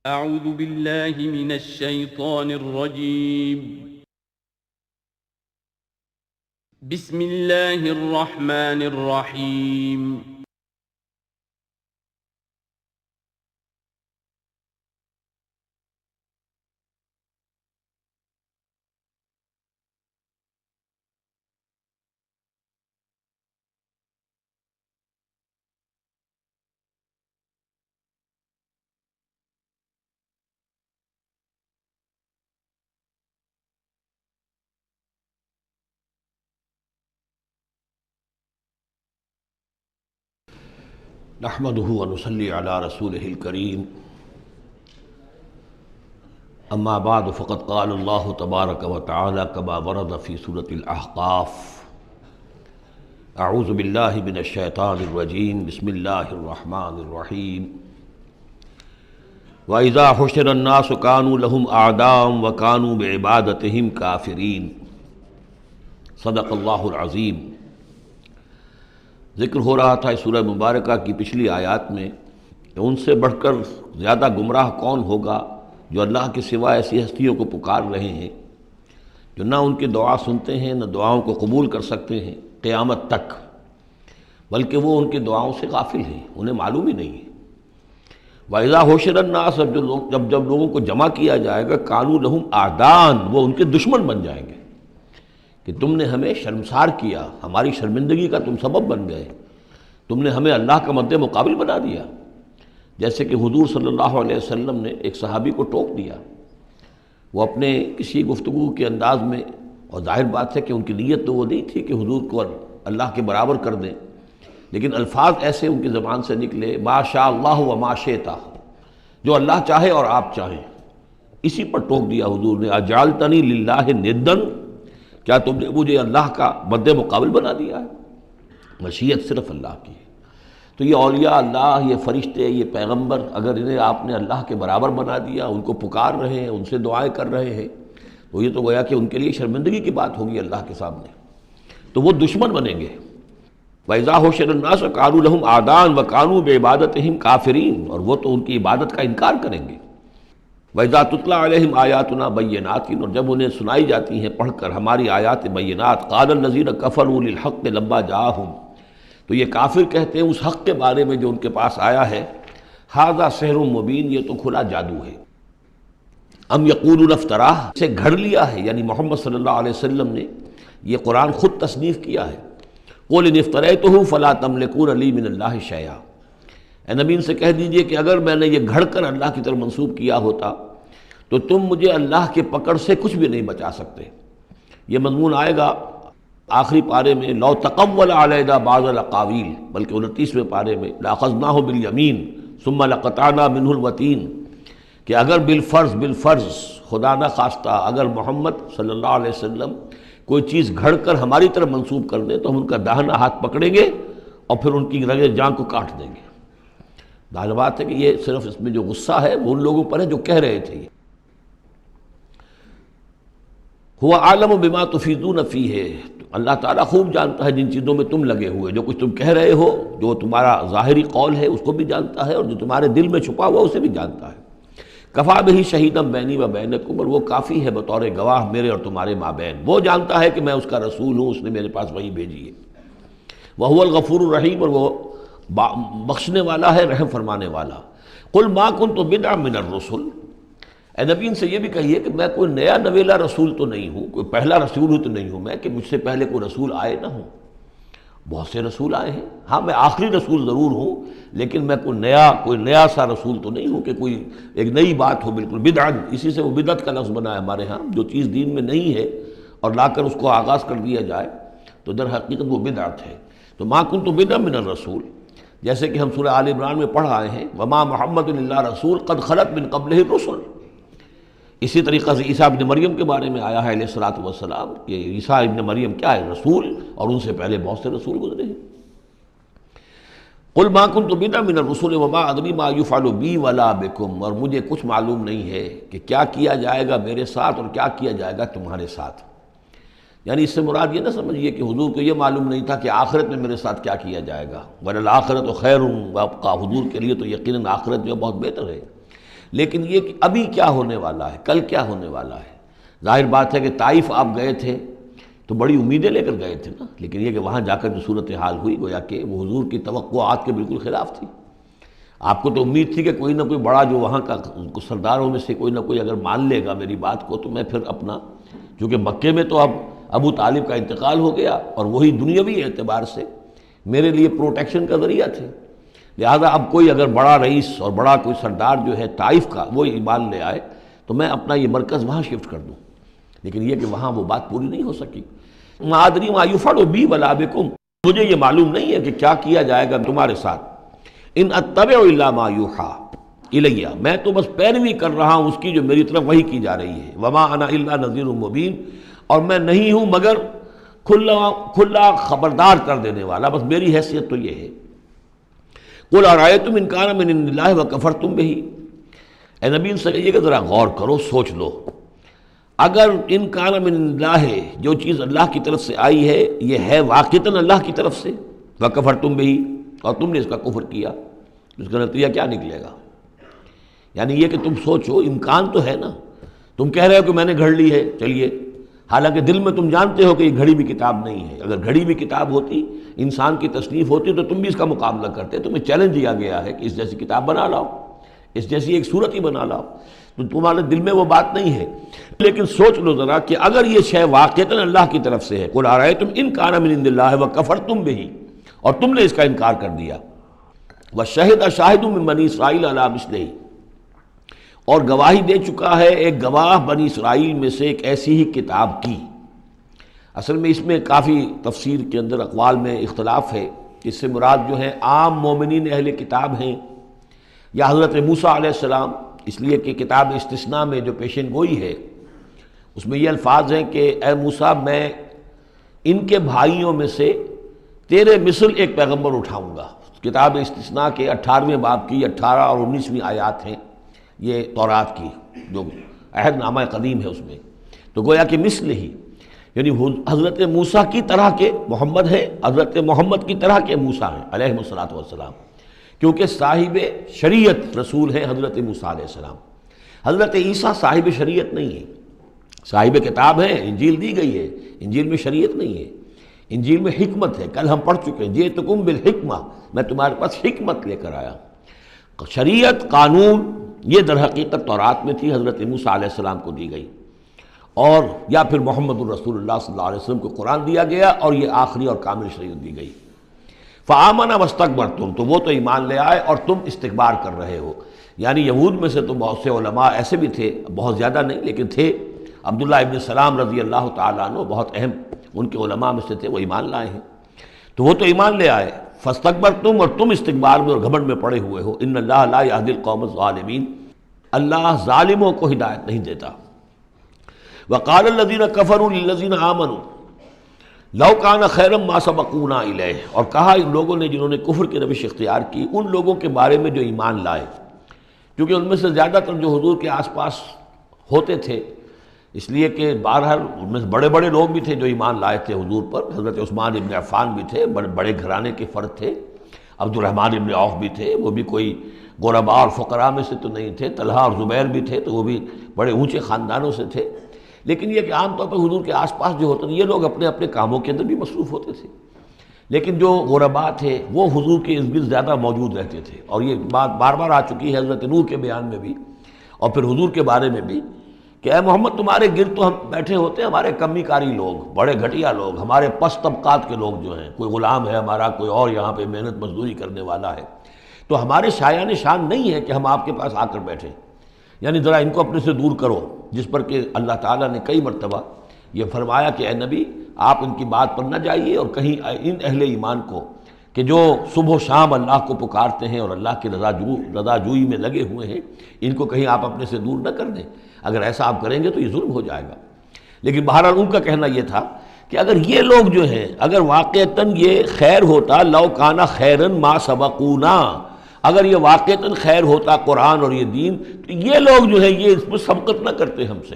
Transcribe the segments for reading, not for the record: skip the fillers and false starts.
اعوذ باللہ من الشیطان الرجیم بسم اللہ الرحمن الرحیم نحمده ونصلي على رسوله الكريم اما بعد فقد قال الله تبارك وتعالى كما ورد في سورة الأحقاف اعوذ بالله من الشيطان الرجيم بسم الله الرحمن الرحيم وإذا حشر الناس كانوا لهم أعداء وكانوا بعبادتهم كافرين صدق الله العظيم۔ ذکر ہو رہا تھا اس سورہ مبارکہ کی پچھلی آیات میں کہ ان سے بڑھ کر زیادہ گمراہ کون ہوگا جو اللہ کے سوا ایسی ہستیوں کو پکار رہے ہیں جو نہ ان کی دعا سنتے ہیں نہ دعاؤں کو قبول کر سکتے ہیں قیامت تک، بلکہ وہ ان کی دعاؤں سے غافل ہیں، انہیں معلوم ہی نہیں ہے۔ وَإِذَا حُشِرَ النَّاسُ جب لوگوں کو جمع کیا جائے گا كَانُوا لَهُمْ أَعْدَاءً وہ ان کے دشمن بن جائیں گے کہ تم نے ہمیں شرمسار کیا، ہماری شرمندگی کا تم سبب بن گئے، تم نے ہمیں اللہ کا مد مقابل بنا دیا۔ جیسے کہ حضور صلی اللہ علیہ وسلم نے ایک صحابی کو ٹوک دیا، وہ اپنے کسی گفتگو کے انداز میں، اور ظاہر بات ہے کہ ان کی نیت تو وہ نہیں تھی کہ حضور کو اللہ کے برابر کر دیں، لیکن الفاظ ایسے ان کی زبان سے نکلے ما شاء اللہ و ما شئت، جو اللہ چاہے اور آپ چاہیں، اسی پر ٹوک دیا حضور نے، اجعلتنی للہ ندًا، کیا تم نے مجھے اللہ کا مد مقابل بنا دیا ہے؟ مشیت صرف اللہ کی ہے۔ تو یہ اولیاء اللہ، یہ فرشتے، یہ پیغمبر، اگر انہیں آپ نے اللہ کے برابر بنا دیا، ان کو پکار رہے ہیں، ان سے دعائیں کر رہے ہیں، تو یہ تو گویا کہ ان کے لیے شرمندگی کی بات ہوگی اللہ کے سامنے، تو وہ دشمن بنیں گے۔ وَإِذَا حُشِرَ النَّاسُ كَانُوا لَهُمْ أَعْدَاءً وَكَانُوا بِعِبَادَتِهِمْ كَافِرِينَ، اور وہ تو ان کی عبادت کا انکار کریں گے۔ وَإِذَا تُتْلَىٰ عَلَيْهِمْ آيَاتُنَا بَيِّنَاتٍ، اور جب انہیں سنائی جاتی ہیں پڑھ کر ہماری آیات بینات، قَالَ الَّذِينَ كَفَرُوا لِلْحَقِّ لَمَّا جَاءَهُمْ، تو یہ کافر کہتے ہیں اس حق کے بارے میں جو ان کے پاس آیا ہے، هَذَا سِحْرٌ مُبِينٌ، یہ تو کھلا جادو ہے۔ ام یقولون افطراہ، سے گھڑ لیا ہے، یعنی محمد صلی اللہ علیہ وسلم نے یہ قرآن خود تصنیف کیا ہے۔ قُلْ إِنِ افْتَرَيْتُهُ فَلَا تَمْلِكُونَ لِي مِنَ اللَّهِ شَيْئًا، اے نبی ان سے کہہ دیجئے کہ اگر میں نے یہ گھڑ کر اللہ کی طرف منسوب کیا ہوتا تو تم مجھے اللہ کے پکڑ سے کچھ بھی نہیں بچا سکتے۔ یہ مضمون آئے گا آخری پارے میں، لو تقول علینا بعض الاقاویل، بلکہ 29ویں پارے میں، لأخذناہ بالیمین ثم لقطعنا منہ الوتین، کہ اگر بالفرض خدا نہ خواستہ اگر محمد صلی اللہ علیہ وسلم کوئی چیز گھڑ کر ہماری طرف منسوب کر دیں تو ہم ان کا داہنا ہاتھ پکڑیں گے اور پھر ان کی رگے جان کو کاٹ دیں گے۔ ظاہر بات ہے کہ یہ صرف اس میں جو غصہ ہے وہ ان لوگوں پر ہے جو کہہ رہے تھے۔ هو عالم بما تفیدون فیہ، اللہ تعالیٰ خوب جانتا ہے جن چیزوں میں تم لگے ہوئے، جو کچھ تم کہہ رہے ہو، جو تمہارا ظاہری قول ہے اس کو بھی جانتا ہے، اور جو تمہارے دل میں چھپا ہوا اسے بھی جانتا ہے۔ کفا بہ شہیدا بینی و بینکم، اور وہ کافی ہے بطور گواہ میرے اور تمہارے مابین، وہ جانتا ہے کہ میں اس کا رسول ہوں، اس نے میرے پاس وحی بھیجی ہے۔ وہو الغفور الرحیم، اور وہ بخشنے والا ہے، رحم فرمانے والا۔ قل ما کنت بدعا من الرسل، اے نبی ان سے یہ بھی کہیے کہ میں کوئی نیا نویلا رسول تو نہیں ہوں، کوئی پہلا رسول تو نہیں ہوں میں کہ مجھ سے پہلے کوئی رسول آئے نہ ہوں۔ بہت سے رسول آئے ہیں، ہاں میں آخری رسول ضرور ہوں، لیکن میں کوئی نیا سا رسول تو نہیں ہوں کہ کوئی ایک نئی بات ہو بالکل۔ بدعت، اسی سے وہ بدعت کا لفظ بنا ہے ہمارے ہاں، جو چیز دین میں نہیں ہے اور لا کر اس کو آغاز کر دیا جائے تو در حقیقت وہ بدعت ہے۔ تو ما کنت بدعا من الرسول، جیسے کہ ہم سورہ آل عمران میں پڑھ آئے ہیں، وما محمد الا رسول قد خلت من قبلہ الرسل۔ اسی طریقہ سے عیسیٰ ابن مریم کے بارے میں آیا ہے علیہ الصلوۃ والسلام کہ عیسیٰ ابن مریم کیا ہے؟ رسول، اور ان سے پہلے بہت سے رسول گزرے ہیں۔ قل ما کنت بدعا من الرسل وما ادری ما یفعل بی ولا بکم، اور مجھے کچھ معلوم نہیں ہے کہ کیا کیا جائے گا میرے ساتھ اور کیا کیا جائے گا تمہارے ساتھ۔ یعنی اس سے مراد یہ نہ سمجھیے کہ حضور کو یہ معلوم نہیں تھا کہ آخرت میں میرے ساتھ کیا کیا جائے گا، وللآخرۃ خیر وابقیٰ، حضور کے لیے تو یقیناً آخرت جو ہے بہت بہتر ہے۔ لیکن یہ کہ ابھی کیا ہونے والا ہے، کل کیا ہونے والا ہے۔ ظاہر بات ہے کہ طائف آپ گئے تھے تو بڑی امیدیں لے کر گئے تھے نا، لیکن یہ کہ وہاں جا کر جو صورتحال ہوئی گویا کہ وہ حضور کی توقعات کے بالکل خلاف تھی۔ آپ کو تو امید تھی کہ کوئی نہ کوئی بڑا جو وہاں کا سرداروں میں سے کوئی نہ کوئی اگر مان لے گا میری بات کو تو میں پھر اپنا، چونکہ مکے میں تو اب ابو طالب کا انتقال ہو گیا اور وہی دنیاوی اعتبار سے میرے لیے پروٹیکشن کا ذریعہ تھے، لہذا اب کوئی اگر بڑا رئیس اور بڑا کوئی سردار جو ہے طائف کا وہ ایمان لے آئے تو میں اپنا یہ مرکز وہاں شفٹ کر دوں، لیکن یہ کہ وہاں وہ بات پوری نہیں ہو سکی۔ ما ادری ما یفعل بی ولا بکم، مجھے یہ معلوم نہیں ہے کہ کیا کیا جائے گا تمہارے ساتھ۔ ان اتبع الا ما یوحی الی، میں تو بس پیروی کر رہا ہوں اس کی جو میری طرف وحی کی جا رہی ہے۔ وما انا الا نذیر مبین، اور میں نہیں ہوں مگر کھلا خبردار کر دینے والا، بس میری حیثیت تو یہ ہے۔ قل ارأیتم ان کان من عند اللہ وکفرتم بہ، اے نبی ان سے کہیے کہ ذرا غور کرو، سوچ لو، اگر ان کان من عند اللہ، جو چیز اللہ کی طرف سے آئی ہے یہ ہے واقعتاً اللہ کی طرف سے، وکفرتم بہ، اور تم نے اس کا کفر کیا، اس کا نتیجہ کیا نکلے گا؟ یعنی یہ کہ تم سوچو، امکان تو ہے نا، تم کہہ رہے ہو کہ میں نے گھڑ لی ہے، چلیے، حالانکہ دل میں تم جانتے ہو کہ یہ گھڑی بھی کتاب نہیں ہے۔ اگر گھڑی بھی کتاب ہوتی، انسان کی تصنیف ہوتی تو تم بھی اس کا مقابلہ کرتے، تمہیں چیلنج دیا گیا ہے کہ اس جیسی کتاب بنا لاؤ، اس جیسی ایک صورت ہی بنا لاؤ، تو تمہارے دل میں وہ بات نہیں ہے۔ لیکن سوچ لو ذرا کہ اگر یہ شے واقعتاً اللہ کی طرف سے ہے، قل ارأیتم ان کان من عند اللہ وکفرتم بہ، اور تم نے اس کا انکار کر دیا، وشہد شاہد من بنی اسرائیل علی مثلہ، اور گواہی دے چکا ہے ایک گواہ بنی اسرائیل میں سے ایک ایسی ہی کتاب کی۔ اصل میں اس میں کافی تفسیر کے اندر اقوال میں اختلاف ہے، اس سے مراد جو ہے عام مومنین اہل کتاب ہیں یا حضرت موسیٰ علیہ السلام، اس لیے کہ کتاب استثناء میں جو پیشن گوئی ہے اس میں یہ الفاظ ہیں کہ اے موسیٰ میں ان کے بھائیوں میں سے تیرے مثل ایک پیغمبر اٹھاؤں گا۔ کتاب استثناء کے 18ویں باب کی 18 اور 19ویں آیات ہیں یہ تورات کی، جو عہد نامہ قدیم ہے اس میں، تو گویا کہ مثل ہی، یعنی حضرت موسیٰ کی طرح کے محمد ہے، حضرت محمد کی طرح کے موسیٰ ہیں علیہ الصلوۃ والسلام، کیونکہ صاحب شریعت رسول ہیں حضرت موسیٰ علیہ السلام۔ حضرت عیسیٰ صاحب شریعت نہیں ہے، صاحب کتاب ہے، انجیل دی گئی ہے، انجیل میں شریعت نہیں ہے، انجیل میں حکمت ہے، کل ہم پڑھ چکے ہیں جئتکم بالحکمہ، میں تمہارے پاس حکمت لے کر آیا۔ شریعت، قانون، یہ در حقیقت تورات میں تھی، حضرت موسیٰ علیہ السلام کو دی گئی، اور یا پھر محمد الرسول اللہ صلی اللہ علیہ وسلم کو قرآن دیا گیا اور یہ آخری اور کامل شریعت دی گئی۔ فآمن واستکبرتم، تو وہ تو ایمان لے آئے اور تم استکبار کر رہے ہو۔ یعنی یہود میں سے تو بہت سے علماء ایسے بھی تھے، بہت زیادہ نہیں لیکن تھے، عبداللہ ابن سلام رضی اللہ تعالیٰ عنہ بہت اہم ان کے علماء میں سے تھے، وہ ایمان لائے ہیں، تو وہ تو ایمان لے آئے۔ فاستکبرتم، اور تم استکبار میں اور گھمنڈ میں پڑے ہوئے ہو۔ ان اللہ لا یہدی القوم الظالمین، اللہ ظالموں کو ہدایت نہیں دیتا۔ وقال الذین کفروا للذین آمنوا لو کان خیرا ما سبقونا الیہ، اور کہا ان لوگوں نے جنہوں نے کفر کی روش اختیار کی ان لوگوں کے بارے میں جو ایمان لائے، کیونکہ ان میں سے زیادہ تر جو حضور کے آس پاس ہوتے تھے، اس لیے کہ بہرحال ان میں بڑے بڑے لوگ بھی تھے جو ایمان لائے تھے حضور پر، حضرت عثمان ابن عفان بھی تھے، بڑے گھرانے کے فرد تھے، عبد الرحمن ابن عوف بھی تھے، وہ بھی کوئی غرباء اور فقراء میں سے تو نہیں تھے، طلحہ اور زبیر بھی تھے تو وہ بھی بڑے اونچے خاندانوں سے تھے، لیکن یہ کہ عام طور پر حضور کے آس پاس جو ہوتے تھے یہ لوگ اپنے اپنے کاموں کے اندر بھی مصروف ہوتے تھے، لیکن جو غرباء تھے وہ حضور کے ارد گرد زیادہ موجود رہتے تھے، اور یہ بات بار بار آ چکی ہے حضرت نوح کے بیان میں بھی اور پھر حضور کے بارے میں بھی کہ اے محمد تمہارے گرد تو ہم بیٹھے ہوتے ہیں ہمارے کمی کاری لوگ، بڑے گھٹیا لوگ، ہمارے پست طبقات کے لوگ جو ہیں، کوئی غلام ہے ہمارا، کوئی اور یہاں پہ محنت مزدوری کرنے والا ہے، تو ہمارے شایان شان نہیں ہے کہ ہم آپ کے پاس آ کر بیٹھیں، یعنی ذرا ان کو اپنے سے دور کرو، جس پر کہ اللہ تعالیٰ نے کئی مرتبہ یہ فرمایا کہ اے نبی آپ ان کی بات پر نہ جائیے، اور کہیں ان اہل ایمان کو کہ جو صبح و شام اللہ کو پکارتے ہیں اور اللہ کی رضا جوئی میں لگے ہوئے ہیں، ان کو کہیں آپ اپنے سے دور نہ کر دیں، اگر ایسا آپ کریں گے تو یہ ظلم ہو جائے گا۔ لیکن بہرحال ان کا کہنا یہ تھا کہ اگر یہ لوگ جو ہیں اگر واقعتاً یہ خیر ہوتا، لو کانا خیرن ما سبقونا، اگر یہ واقعتاً خیر ہوتا قرآن اور یہ دین، تو یہ لوگ جو ہیں یہ اس پر سبقت نہ کرتے ہم سے،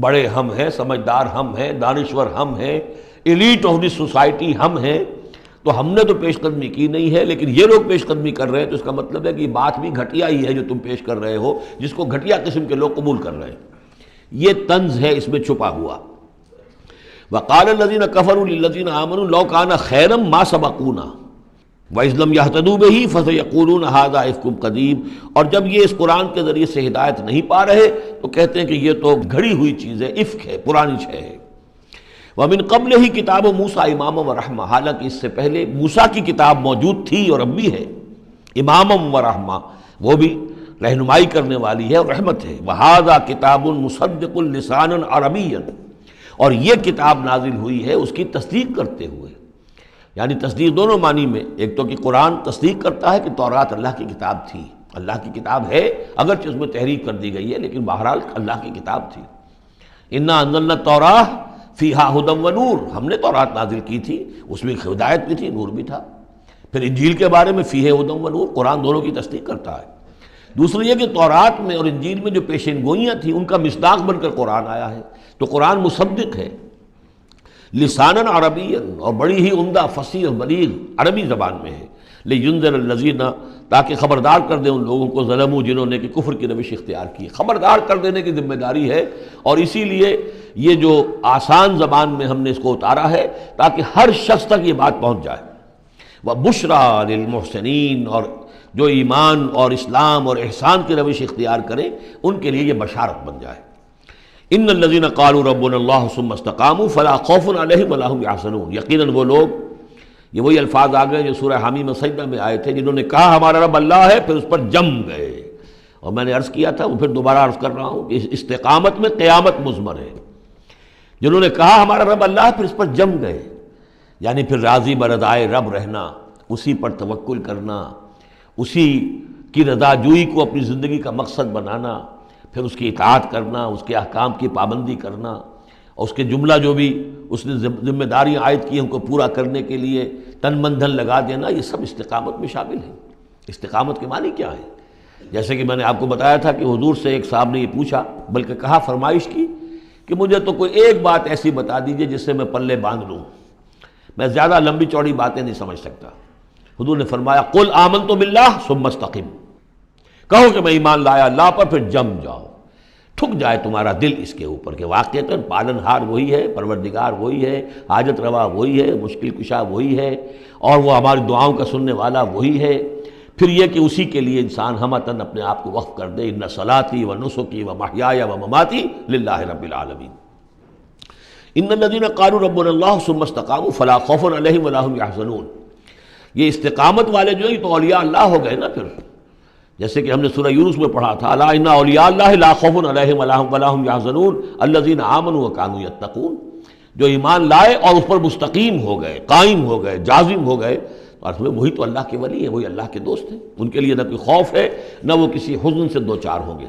بڑے ہم ہیں، سمجھدار ہم ہیں، دانشور ہم ہیں، ایلیٹ آف دی سوسائٹی ہم ہیں، تو ہم نے تو پیش قدمی کی نہیں ہے، لیکن یہ لوگ پیش قدمی کر رہے ہیں، تو اس کا مطلب ہے کہ یہ بات بھی گھٹیا ہی ہے جو تم پیش کر رہے ہو، جس کو گھٹیا قسم کے لوگ قبول کر رہے ہیں۔ یہ طنز ہے اس میں چھپا ہوا۔ وقال الذين كفروا للذين آمنوا لو كان خيرا ما سبقونا وإذ لم يهتدوا به فسيقولون هذا إفك قديم، اور جب یہ اس قرآن کے ذریعے سے ہدایت نہیں پا رہے تو کہتے ہیں کہ یہ تو گھڑی ہوئی چیز ہے، افک ہے، پرانی شے ہے۔ ومن قبلہ کتاب موسیٰ اماما و رحمہ، حالانکہ اس سے پہلے موسیٰ کی کتاب موجود تھی اور اب بھی ہے، اماما و رحمہ، وہ بھی رہنمائی کرنے والی ہے اور رحمت ہے۔ وہذا کتاب مصدق لسانا عربیا، اور یہ کتاب نازل ہوئی ہے اس کی تصدیق کرتے ہوئے، یعنی تصدیق دونوں معنی میں، ایک تو کہ قرآن تصدیق کرتا ہے کہ تورات اللہ کی کتاب تھی، اللہ کی کتاب ہے، اگرچہ اس میں تحریف کر دی گئی ہے لیکن بہرحال اللہ کی کتاب تھی۔ انا انزلنا التوراۃ فیہا ھدی و نور، ہم نے تورات نازل کی تھی، اس میں ہدایت بھی تھی، نور بھی تھا۔ پھر انجیل کے بارے میں فیہ ھدی و نور، قرآن دونوں کی تصدیق کرتا ہے۔ دوسری یہ کہ تورات میں اور انجیل میں جو پیشین گوئیاں تھیں ان کا مصداق بن کر قرآن آیا ہے، تو قرآن مصدق ہے، لساناً عربیًا، اور بڑی ہی عمدہ فصیح اور بلیغ عربی زبان میں ہے، لینذر الذین، تاکہ خبردار کر دیں ان لوگوں کو ظلموا، جنہوں نے کہ کفر کی روش اختیار کی، خبردار کر دینے کی ذمہ داری ہے، اور اسی لیے یہ جو آسان زبان میں ہم نے اس کو اتارا ہے تاکہ ہر شخص تک یہ بات پہنچ جائے۔ وَبُشْرَىٰ لِلْمُحْسِنِينَ، اور جو ایمان اور اسلام اور احسان کی روش اختیار کریں ان کے لیے یہ بشارت بن جائے۔ ان الذین قالوا ربنا اللہ ثم استقاموا فلا خوف علیہم ولا هم يحزنون، یقیناً وہ لوگ، یہ وہی الفاظ آ گئے جو سورہ حامیم سجدہ میں آئے تھے، جنہوں نے کہا ہمارا رب اللہ ہے پھر اس پر جم گئے۔ اور میں نے عرض کیا تھا، وہ پھر دوبارہ عرض کر رہا ہوں کہ استقامت میں قیامت مضمر ہے، جنہوں نے کہا ہمارا رب اللہ ہے پھر اس پر جم گئے، یعنی پھر راضی برضائے رب رہنا، اسی پر توکل کرنا، اسی کی رضا جوئی کو اپنی زندگی کا مقصد بنانا، پھر اس کی اطاعت کرنا، اس کے احکام کی پابندی کرنا، اور اس کے جملہ جو بھی اس نے ذمہ داریاں عائد کی ہیں ان کو پورا کرنے کے لیے تن من دھن لگا دینا، یہ سب استقامت میں شامل ہے۔ استقامت کے معنی کیا ہے؟ جیسے کہ میں نے آپ کو بتایا تھا کہ حضور سے ایک صاحب نے یہ پوچھا، بلکہ کہا، فرمائش کی کہ مجھے تو کوئی ایک بات ایسی بتا دیجئے جس سے میں پلے باندھ لوں، میں زیادہ لمبی چوڑی باتیں نہیں سمجھ سکتا۔ حضور نے فرمایا، قل آمنت باللہ ثم استقم، کہو کہ میں ایمان لایا اللہ پر پھر جم جاؤ، ٹھک جائے تمہارا دل اس کے اوپر کہ واقعتاً پالن ہار وہی ہے، پروردگار وہی ہے، حاجت روا وہی ہے، مشکل کشا وہی ہے، اور وہ ہماری دعاؤں کا سننے والا وہی ہے۔ پھر یہ کہ اسی کے لیے انسان ہمتاً اپنے آپ کو وقف کر دے، ان صلاتی و نسکی و محیایا و مماتی للہ رب العالمین۔ ان الذین قالوا ربنا اللہ ثم استقاموا فلا خوف علیہم ولا هم يحزنون، یہ استقامت والے جو ہیں یہ تو اولیاء اللہ ہو گئے نا۔ پھر جیسے کہ ہم نے سورہ یونس میں پڑھا تھا، الا ان اولیاء اللہ لا خوف علیہم ولا هم يحزنون الذین آمنوا وكانوا يتقون، جو ایمان لائے اور اس پر مستقیم ہو گئے، قائم ہو گئے، جازم ہو گئے، اور وہی تو اللہ کے ولی ہیں، وہی اللہ کے دوست ہیں، ان کے لیے نہ کوئی خوف ہے نہ وہ کسی حزن سے دوچار ہوں گے۔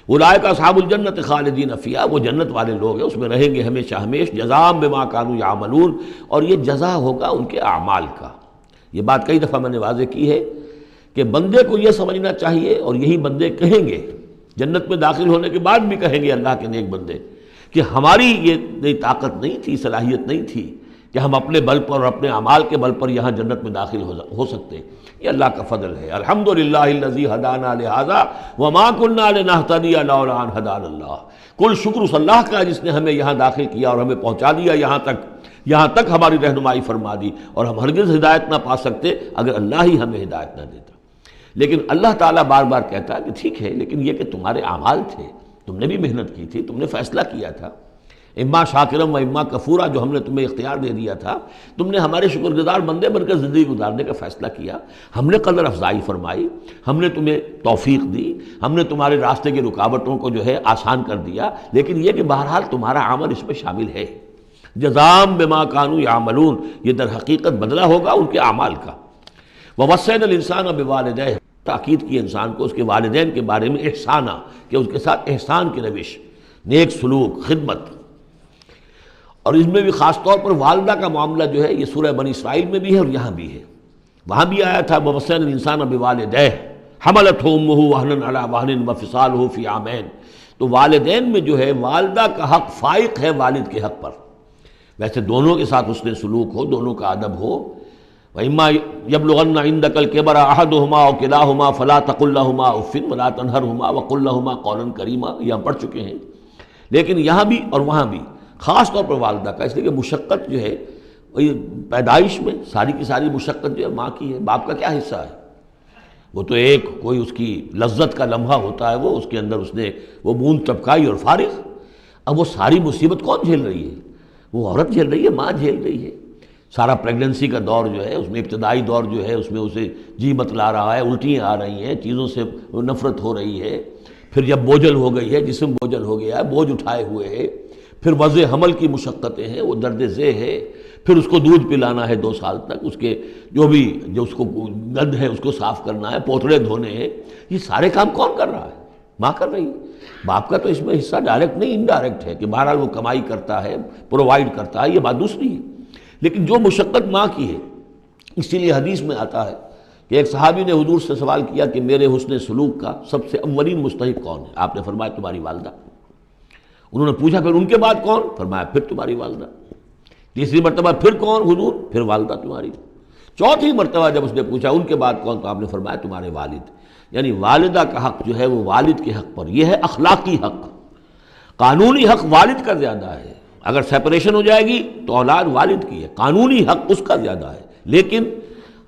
اولئک اصحاب الجنت خالدین فیہا، وہ جنت والے لوگ ہیں، اس میں رہیں گے ہمیشہ ہمیش، جزاء بما كانوا يعملون، اور یہ جزا ہوگا ان کے اعمال کا۔ یہ بات کئی دفعہ میں نے واضح کی ہے کہ بندے کو یہ سمجھنا چاہیے، اور یہی بندے کہیں گے جنت میں داخل ہونے کے بعد بھی کہیں گے اللہ کے نیک بندے، کہ ہماری یہ طاقت نہیں تھی، صلاحیت نہیں تھی کہ ہم اپنے بل پر اور اپنے اعمال کے بل پر یہاں جنت میں داخل ہو سکتے، یہ اللہ کا فضل ہے۔ الحمدللہ الذی ہدانا لہذا وما کنا لنہتدی لولا ان ہدانا اللہ، کل شکر اس اللہ کا جس نے ہمیں یہاں داخل کیا اور ہمیں پہنچا دیا یہاں تک ہماری رہنمائی فرما دی، اور ہم ہرگز ہدایت نہ پا سکتے اگر اللہ ہی ہمیں ہدایت نہ دیتا۔ لیکن اللہ تعالیٰ بار بار کہتا ہے کہ ٹھیک ہے، لیکن یہ کہ تمہارے اعمال تھے، تم نے بھی محنت کی تھی، تم نے فیصلہ کیا تھا، اما شاکرم و اما کفورا، جو ہم نے تمہیں اختیار دے دیا تھا، تم نے ہمارے شکر گزار بندے بن کر زندگی گزارنے کا فیصلہ کیا، ہم نے قدر افزائی فرمائی، ہم نے تمہیں توفیق دی، ہم نے تمہارے راستے کی رکاوٹوں کو جو ہے آسان کر دیا، لیکن یہ کہ بہرحال تمہارا عمل اس میں شامل ہے۔ جزام بما کانوا یعملون، یہ در حقیقت بدلہ ہوگا ان کے اعمال کا۔ ووصینا الانسان بوالدیہ، تاکید کی انسان کو اس کے والدین کے بارے میں احسانہ، کہ اس کے ساتھ احسان کی روش، نیک سلوک، خدمت، اور اس میں بھی خاص طور پر والدہ کا معاملہ جو ہے یہ سورہ بنی اسرائیل میں بھی ہے اور یہاں بھی ہے۔ وہاں بھی آیا تھا ووصینا الانسان بوالدیہ حملتہ امہ وہنا علی وہن وفصالہ فی عامین، تو والدین میں جو ہے والدہ کا حق فائق ہے والد کے حق پر، ویسے دونوں کے ساتھ اس نے سلوک ہو، دونوں کا ادب ہو، وَإِمَّا يَبْلُغَنَّ عِندَكَ الْكِبَرَ أَحَدُهُمَا أَوْ كِلَاهُمَا فَلَا تَقُل لَّهُمَا أُفٍّ وَلَا تَنْهَرْهُمَا وَقُل لَّهُمَا قَوْلًا كَرِيمًا، یہ ہم پڑھ چکے ہیں۔ لیکن یہاں بھی اور وہاں بھی خاص طور پر والدہ کا، اس لیے کہ مشقت جو ہے پیدائش میں ساری کی ساری مشقت جو ہے ماں کی ہے، باپ کا کیا حصہ ہے؟ وہ تو ایک کوئی اس کی لذت کا لمحہ ہوتا ہے، وہ اس کے اندر اس نے وہ بوند ٹپکائی اور فارغ۔ اب وہ ساری مصیبت کون جھیل رہی ہے؟ وہ عورت جھیل رہی ہے، ماں جھیل رہی ہے۔ سارا پریگننسی کا دور جو ہے، اس میں ابتدائی دور جو ہے، اس میں اسے جی متلا رہا ہے، الٹیاں آ رہی ہیں، چیزوں سے نفرت ہو رہی ہے۔ پھر جب بوجھل ہو گئی ہے، جسم بوجھل ہو گیا ہے، بوجھ اٹھائے ہوئے ہے، پھر وضع حمل کی مشقتیں ہیں، وہ درد ذہ ہے، پھر اس کو دودھ پلانا ہے 2 سال تک، اس کے جو اس کو گند ہے اس کو صاف کرنا ہے، پوتڑے دھونے ہیں، یہ سارے کام کون کر رہا ہے؟ ماں کر رہی ہے۔ باپ کا تو اس میں حصہ ڈائریکٹ نہیں، انڈائریکٹ ہے کہ بہرحال وہ کمائی کرتا ہے، پرووائڈ کرتا ہے، یہ بات دوسری ہے۔ لیکن جو مشقت ماں کی ہے، اسی لیے حدیث میں آتا ہے کہ ایک صحابی نے حضور سے سوال کیا کہ میرے حسن سلوک کا سب سے اولین مستحق کون ہے؟ آپ نے فرمایا تمہاری والدہ۔ انہوں نے پوچھا پھر ان کے بعد کون؟ فرمایا پھر تمہاری والدہ۔ تیسری مرتبہ پھر کون حضور؟ پھر والدہ تمہاری۔ چوتھی مرتبہ جب اس نے پوچھا ان کے بعد کون، تو آپ نے فرمایا تمہارے والد۔ یعنی والدہ کا حق جو ہے وہ والد کے حق پر، یہ ہے اخلاقی حق۔ قانونی حق والد کا زیادہ ہے، اگر سیپریشن ہو جائے گی تو اولاد والد کی ہے، قانونی حق اس کا زیادہ ہے، لیکن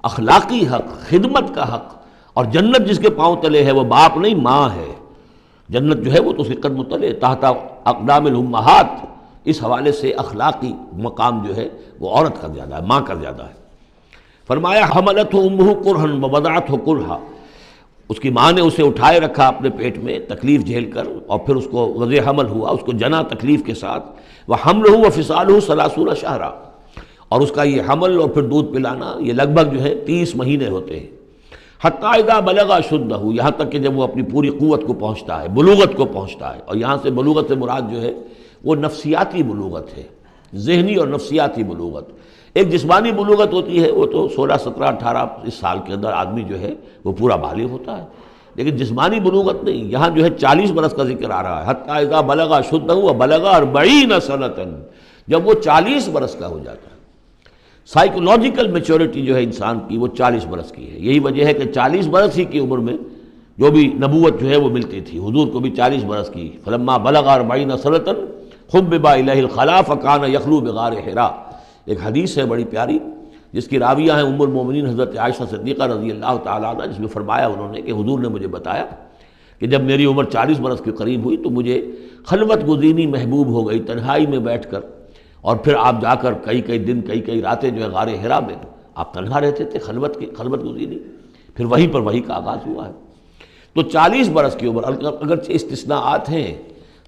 اخلاقی حق، خدمت کا حق اور جنت جس کے پاؤں تلے ہے وہ باپ نہیں ماں ہے۔ جنت جو ہے وہ تو اس کے قدم تلے تحت اقدام الامہات، اس حوالے سے اخلاقی مقام جو ہے وہ عورت کا زیادہ ہے، ماں کا زیادہ ہے۔ فرمایا حملتہ امہ کرہا ووضعتہ کرہا، اس کی ماں نے اسے اٹھائے رکھا اپنے پیٹ میں تکلیف جھیل کر، اور پھر اس کو وضع حمل ہوا، اس کو جنا تکلیف کے ساتھ، وحملہ وفصالہ 30 شہرا، اور اس کا یہ حمل اور پھر دودھ پلانا یہ لگ بھگ جو ہے 30 مہینے ہوتے ہیں۔ حتیٰ اذا بلغ اشدہ، یہاں تک کہ جب وہ اپنی پوری قوت کو پہنچتا ہے، بلوغت کو پہنچتا ہے، اور یہاں سے بلوغت سے مراد جو ہے وہ نفسیاتی بلوغت ہے، ذہنی اور نفسیاتی بلوغت۔ ایک جسمانی بلوغت ہوتی ہے، وہ تو 16 17 18 اس سال کے اندر آدمی جو ہے وہ پورا بالغ ہوتا ہے، لیکن جسمانی بلوغت نہیں۔ یہاں جو ہے 40 برس کا ذکر آ رہا ہے، حتیٰ اذا بلغ اشدہ وبلغ 40 سنۃ، جب وہ 40 برس کا ہو جاتا ہے۔ سائیکولوجیکل میچورٹی جو ہے انسان کی وہ 40 برس کی ہے۔ یہی وجہ ہے کہ 40 برس ہی کی عمر میں جو بھی نبوت جو ہے وہ ملتی تھی، حضور کو بھی 40 برس کی۔ فلما بلغ 40 سنۃ حبب الیہ الخلاء فکان یخلو بغار حراء، ایک حدیث ہے بڑی پیاری جس کی راویہ ہیں ام المومنین حضرت عائشہ صدیقہ رضی اللہ تعالیٰ عنہ، جس میں فرمایا انہوں نے کہ حضور نے مجھے بتایا کہ جب میری عمر 40 برس کے قریب ہوئی تو مجھے خلوت گزینی محبوب ہو گئی، تنہائی میں بیٹھ کر، اور پھر آپ جا کر کئی دن کئی راتیں جو ہے غار حرا میں آپ تنہا رہتے تھے، خلوت گزینی، پھر وہیں پر وہی کا آغاز ہوا ہے۔ تو 40 برس کی عمر، اگرچہ استثناءات ہیں،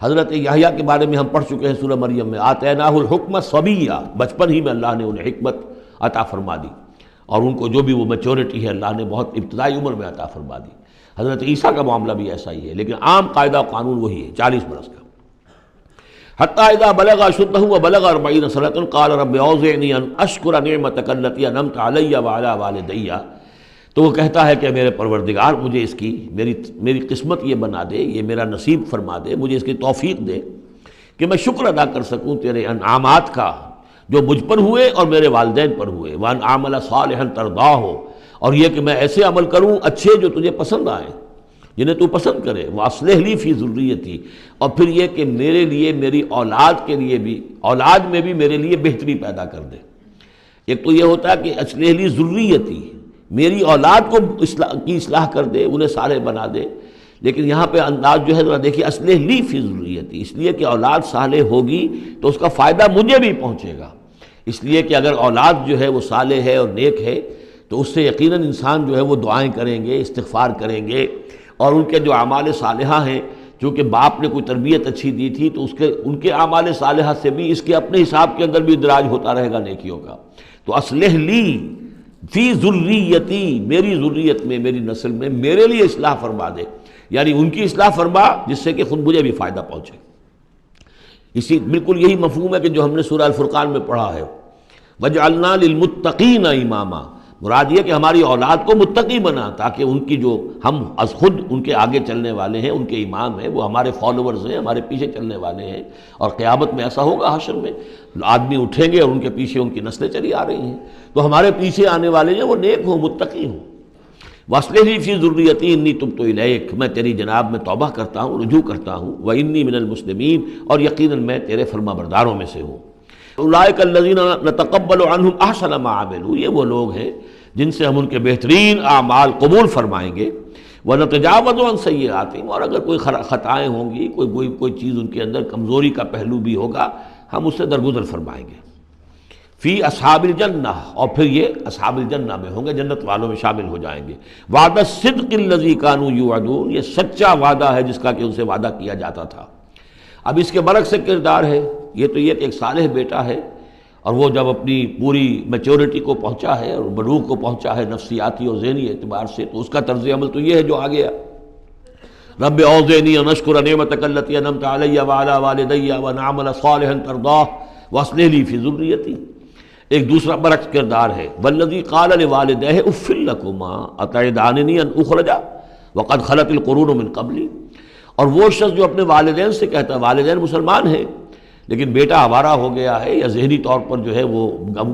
حضرت یحییٰ کے بارے میں ہم پڑھ چکے ہیں سورہ مریم میں، آتیناہ الحکم صبیہ، بچپن ہی میں اللہ نے انہیں حکمت عطا فرما دی، اور ان کو جو بھی وہ میچورٹی ہے اللہ نے بہت ابتدائی عمر میں عطا فرما دی۔ حضرت عیسیٰ کا معاملہ بھی ایسا ہی ہے، لیکن عام قاعدہ و قانون وہی ہے 40 برس کا۔ حتیٰ اذا بلغ اشدہ وبلغ 40 سنۃ قال رب اوزعنی ان اشکر نعمتک التی انعمت علی وعلی والدی، تو وہ کہتا ہے کہ میرے پروردگار مجھے اس کی میری قسمت یہ بنا دے، یہ میرا نصیب فرما دے، مجھے اس کی توفیق دے کہ میں شکر ادا کر سکوں تیرے انعامات کا جو مجھ پر ہوئے اور میرے والدین پر ہوئے، وان اعمل صالحا ترضاہ، اور یہ کہ میں ایسے عمل کروں اچھے جو تجھے پسند آئیں، جنہیں تو پسند کرے، واصلح لی فی ذریتی، اور پھر یہ کہ میرے لیے میری اولاد کے لیے بھی، اولاد میں بھی میرے لیے بہتری پیدا کر دے۔ ایک تو یہ ہوتا ہے کہ اصلح لی ذریتی، میری اولاد کو اصلاح کر دے، انہیں صالح بنا دے، لیکن یہاں پہ انداز جو ہے ذرا دیکھیے، اصلح لی فی ذریتی، اس لیے کہ اولاد صالح ہوگی تو اس کا فائدہ مجھے بھی پہنچے گا، اس لیے کہ اگر اولاد جو ہے وہ صالح ہے اور نیک ہے تو اس سے یقیناً انسان جو ہے وہ دعائیں کریں گے، استغفار کریں گے، اور ان کے جو اعمال صالحہ ہیں، چونکہ باپ نے کوئی تربیت اچھی دی تھی تو ان کے اعمال صالحہ سے بھی اس کے اپنے حساب کے اندر بھی ادراج ہوتا رہے گا نیکیوں کا۔ تو اصلح لی فی ذریتی، میری ذریت میں، میری نسل میں میرے لیے اصلاح فرما دے، یعنی ان کی اصلاح فرما جس سے کہ خود مجھے بھی فائدہ پہنچے۔ اسی بالکل یہی مفہوم ہے کہ جو ہم نے سورہ الفرقان میں پڑھا ہے، وَجْعَلْنَا لِلْمُتَّقِينَ إِمَامًا، مراد یہ کہ ہماری اولاد کو متقی بنا، تاکہ ان کی جو ہم از خود ان کے آگے چلنے والے ہیں، ان کے امام ہیں، وہ ہمارے فالوورز ہیں، ہمارے پیچھے چلنے والے ہیں، اور قیامت میں ایسا ہوگا حشر میں آدمی اٹھیں گے اور ان کے پیچھے ان کی نسلیں چلی آ رہی ہیں، تو ہمارے پیچھے آنے والے ہیں وہ نیک ہوں، متقی ہوں۔ وَأَصْلِحْ لِي فِي ذُرِّيَّتِي إِنِّي تُبْتُ إِلَيْكَ، میں تیری جناب میں توبہ کرتا ہوں، رجوع کرتا ہوں، وَإِنِّي مِنَ الْمُسْلِمِينَ، اور یقیناً میں تیرے فرما برداروں میں سے ہوں۔ أُولَٰئِكَ الَّذِينَ نَتَقَبَّلُ عَنْهُمْ أَحْسَنَ مَا عَمِلُوا، یہ وہ لوگ ہیں جن سے ہم ان کے بہترین اعمال قبول فرمائیں گے۔ وَنَتَجَاوَزُ عَنْ سَيِّئَاتِهِمْ، اور اگر کوئی خطائیں ہوں گی، کوئی چیز ان کے اندر کمزوری کا پہلو بھی ہوگا، ہم اس سے درگزر فرمائیں گے۔ فی اصحاب الجنہ، اور پھر یہ اصحاب الجنہ میں ہوں گے، جنت والوں میں شامل ہو جائیں گے۔ وعد الصدق الذی کانوا یوعدون، یہ سچا وعدہ ہے جس کا کہ ان سے وعدہ کیا جاتا تھا۔ اب اس کے برعکس کردار ہے، یہ تو یہ کہ ایک صالح بیٹا ہے، اور وہ جب اپنی پوری میچورٹی کو پہنچا ہے اور بلوغ کو پہنچا ہے نفسیاتی اور ذہنی اعتبار سے، تو اس کا طرز عمل تو یہ ہے جو آ گیا، رب اوزعنی ان اشکر نعمتک التی انعمت علی وعلی والدی وان اعمل صالحا ترضاہ واصلح لی فی ذریتی۔ ایک دوسرا برعکس کردار ہے، والذی قال لوالدیہ اف لکما اتعداننی ان اخرج وقد خلت القرون من قبلی، اور وہ شخص جو اپنے والدین سے کہتا ہے، والدین مسلمان ہیں لیکن بیٹا آوارہ ہو گیا ہے، یا ذہنی طور پر جو ہے وہ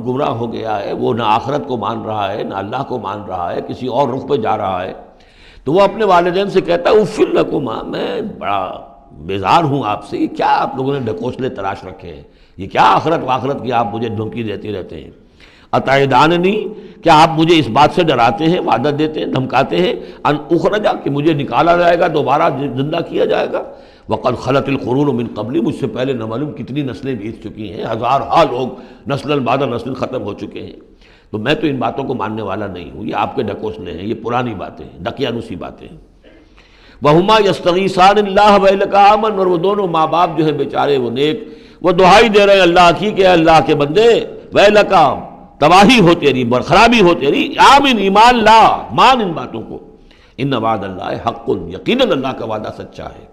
گمراہ ہو گیا ہے، وہ نہ آخرت کو مان رہا ہے، نہ اللہ کو مان رہا ہے، کسی اور رخ پہ جا رہا ہے، تو وہ اپنے والدین سے کہتا ہے اف لکما، میں بڑا بیزار ہوں آپ سے، یہ کیا آپ لوگوں نے ڈھکوسلے تراش رکھے ہیں، یہ کیا آخرت واخرت کی آپ مجھے دھمکی دیتے رہتے ہیں۔ اتعداننی، کیا آپ مجھے اس بات سے ڈراتے ہیں، وعدہ دیتے ہیں، دھمکاتے ہیں، ان اخرجا، کہ مجھے نکالا جائے گا، دوبارہ زندہ کیا جائے گا، وقد خلت القرون من قبلی، مجھ سے پہلے نہ معلوم کتنی نسلیں بیت چکی ہیں، ہزارہا لوگ نسل بعد نسل ختم ہو چکے ہیں، تو میں تو ان باتوں کو ماننے والا نہیں ہوں، یہ آپ کے ڈھکوسلے ہیں، یہ پرانی باتیں ہیں، دقیانوسی باتیں ہیں۔ وہما یستغیثان اللہ ویلک آمن، اور وہ دونوں ماں باپ جو ہیں بیچارے وہ نیک، وہ دعائی دے رہے ہیں اللہ کی کہ اللہ کے بندے، ویلک، تباہی ہو تیری، خرابی ہو تیری، آمن، ایمان لا، مان ان باتوں کو، ان وعد اللہ حق، یقیناً اللہ کا وعدہ سچا ہے۔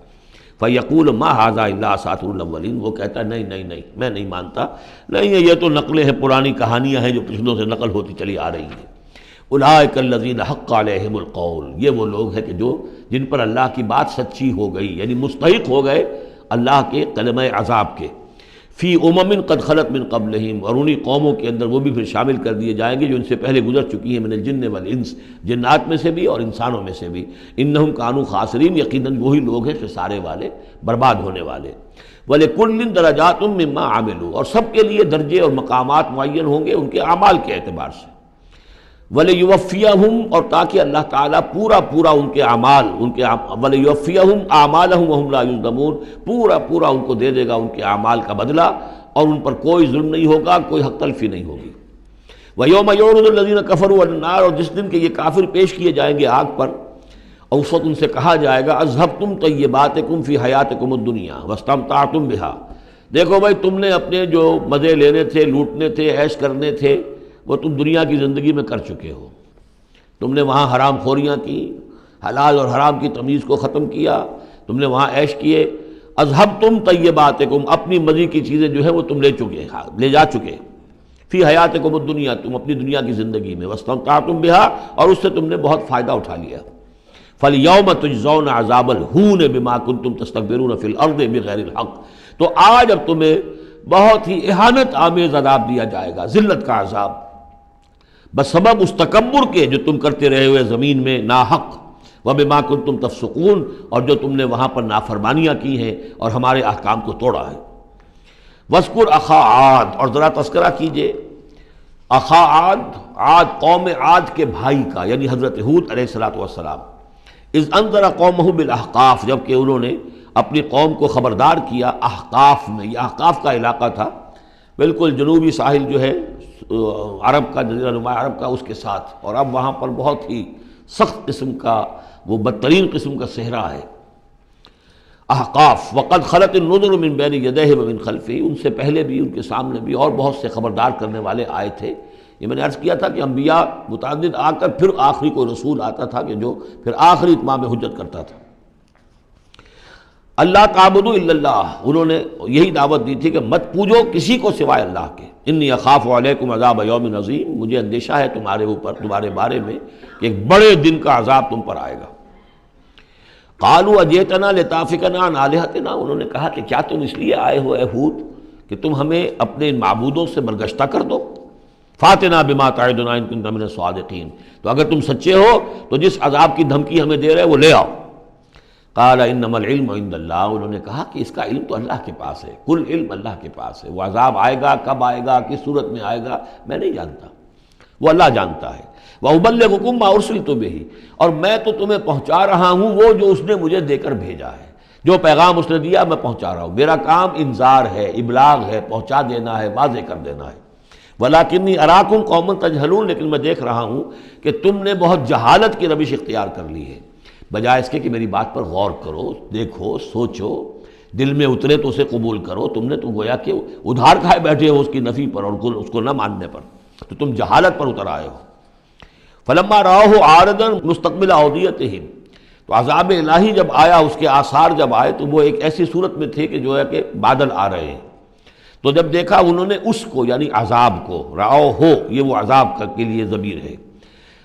فیقول ما ھذا الا اساطیر الاولین، وہ کہتا ہے نہیں میں نہیں مانتا، نہیں یہ تو نقلیں ہیں، پرانی کہانیاں ہیں جو پچھلوں سے نقل ہوتی چلی آ رہی ہیں۔ اولئک الذین حق علیہم القول، یہ وہ لوگ ہیں کہ جن پر اللہ کی بات سچی ہو گئی، یعنی مستحق ہو گئے اللہ کے کلمہ عذاب کے، فی امم قد خلت من قبلہم، اور انہی قوموں کے اندر وہ بھی پھر شامل کر دیے جائیں گے جو ان سے پہلے گزر چکی ہیں، من الجن والانس، جنات میں سے بھی اور انسانوں میں سے بھی، انہم کانوا خاسرین، یقیناً وہی لوگ ہیں خسارے والے، برباد ہونے والے۔ وَلِكُلٍّ دَرَجَاتٌ مِّمَّا عَمِلُوا، اور سب کے لیے درجے اور مقامات معین ہوں گے ان کے اعمال کے اعتبار سے۔ وَلِيُوَفِّيَهُمْ، اور تاکہ اللہ تعالیٰ پورا ان کے اعمال، وَلِيُوَفِّيَهُمْ أَعْمَالَهُمْ وَهُمْ لَا يُظْلَمُونَ، پورا ان کو دے دے گا ان کے اعمال کا بدلہ، اور ان پر کوئی ظلم نہیں ہوگا، کوئی حق تلفی نہیں ہوگی۔ وَيَوْمَ يُعْرَضُ الَّذِينَ كَفَرُوا عَلَى النَّارِ، اور جس دن کہ یہ کافر پیش کیے جائیں گے آگ پر، اور اس وقت ان سے کہا جائے گا اذهبتم طیباتکم فی حیاتکم الدنیا واستمتعتم بها، دیکھو بھائی تم نے اپنے جو مزے لینے تھے، لوٹنے تھے، عیش کرنے تھے، وہ تم دنیا کی زندگی میں کر چکے ہو، تم نے وہاں حرام خوریاں کی، حلال اور حرام کی تمیز کو ختم کیا، تم نے وہاں عیش کیے، اذهبتم طیباتکم، اپنی مزے کی چیزیں جو ہے وہ تم لے جا چکے، فی حیاتکم الدنیا، تم اپنی دنیا کی زندگی میں، واستمتعتم بها، اور اس سے تم نے بہت فائدہ اٹھا لیا۔ فَالْيَوْمَ تُجْزَوْنَ عَذَابَ الْهُونِ بِمَا كُنتُمْ تَسْتَكْبِرُونَ فِي الْأَرْضِ بِغَيْرِ الْحَقِّ، تو آج اب تمہیں بہت ہی اہانت آمیز عذاب دیا جائے گا، ذلت کا عذاب، بسبب اس تکبر کے جو تم کرتے رہے ہوئے زمین میں ناحق، وَبِمَا كُنتُمْ تَفْسُقُونَ، اور جو تم نے وہاں پر نافرمانیاں کی ہیں اور ہمارے احکام کو توڑا ہے۔ وَاذْكُرْ أَخَا عَاد، اور ذرا تذکرہ کیجئے اخا عاد قوم عاد کے بھائی کا، یعنی حضرت ہود علیہ السلام، اذ انذر قومہ بالاحقاف، جب کہ انہوں نے اپنی قوم کو خبردار کیا احقاف میں، یہ احقاف کا علاقہ تھا، بالکل جنوبی ساحل جو ہے عرب کا، جزیرہ نما عرب کا، اس کے ساتھ، اور اب وہاں پر بہت ہی سخت قسم کا، وہ بدترین قسم کا صحرا ہے احقاف۔ وقد خلت النذر من بین یدیہ ومن خلفہ، ان سے پہلے بھی، ان کے سامنے بھی اور بہت سے خبردار کرنے والے آئے تھے۔ یہ میں نے عرض کیا تھا کہ انبیاء متعدد آ کر پھر آخری کوئی رسول آتا تھا کہ جو پھر آخری اتمام حجت کرتا تھا۔ اللہ تعبدوا الا اللہ، انہوں نے یہی دعوت دی تھی کہ مت پوجو کسی کو سوائے اللہ کے، انی اخاف علیکم عذاب یوم عظیم، مجھے اندیشہ ہے تمہارے اوپر، تمہارے بارے میں کہ ایک بڑے دن کا عذاب تم پر آئے گا۔ قالوا اجئتنا لتافکنا عن آلہتنا، انہوں نے کہا کہ کیا تم اس لیے آئے ہو اے ہود کہ تم ہمیں اپنے ان معبودوں سے برگشتہ کر دو؟ فاتنا بما تعدنا ان کنت من الصادقین، تو اگر تم سچے ہو تو جس عذاب کی دھمکی ہمیں دے رہے وہ لے آؤ۔ قال انما العلم عند اللہ، انہوں نے کہا کہ اس کا علم تو اللہ کے پاس ہے، کل علم اللہ کے پاس ہے، وہ عذاب آئے گا، کب آئے گا، کس صورت میں آئے گا میں نہیں جانتا، وہ اللہ جانتا ہے۔ وَأُبَلِّغُكُم مَّا أُرْسِلْتُ بِهِ، اور میں تو تمہیں پہنچا رہا ہوں وہ جو اس نے مجھے دے کر بھیجا ہے، جو پیغام اس نے دیا میں پہنچا رہا ہوں، میرا کام انذار ہے، ابلاغ ہے، پہنچا دینا ہے، واضح کر دینا ہے۔ وَلَٰكِنِّي أَرَاكُمْ قَوْمًا تَجْهَلُونَ، لیکن میں دیکھ رہا ہوں کہ تم نے بہت جہالت کی روش اختیار کر لی ہے، بجائے اس کے کہ میری بات پر غور کرو، دیکھو، سوچو، دل میں اترے تو اسے قبول کرو، تم نے تو گویا کہ ادھار کھائے بیٹھے ہو اس کی نفی پر اور اس کو نہ ماننے پر، تو تم جہالت پر اتر آئے ہو۔ فلما رآہ عارضا مستقبل اودیتہم، تو عذاب الہی جب آیا، اس کے آثار جب آئے تو وہ ایک ایسی صورت میں تھے کہ جو ہے کہ بادل آ رہے ہیں، تو جب دیکھا انہوں نے اس کو یعنی عذاب کو، رآہ ہو یہ وہ عذاب کے لیے ضمیر ہے،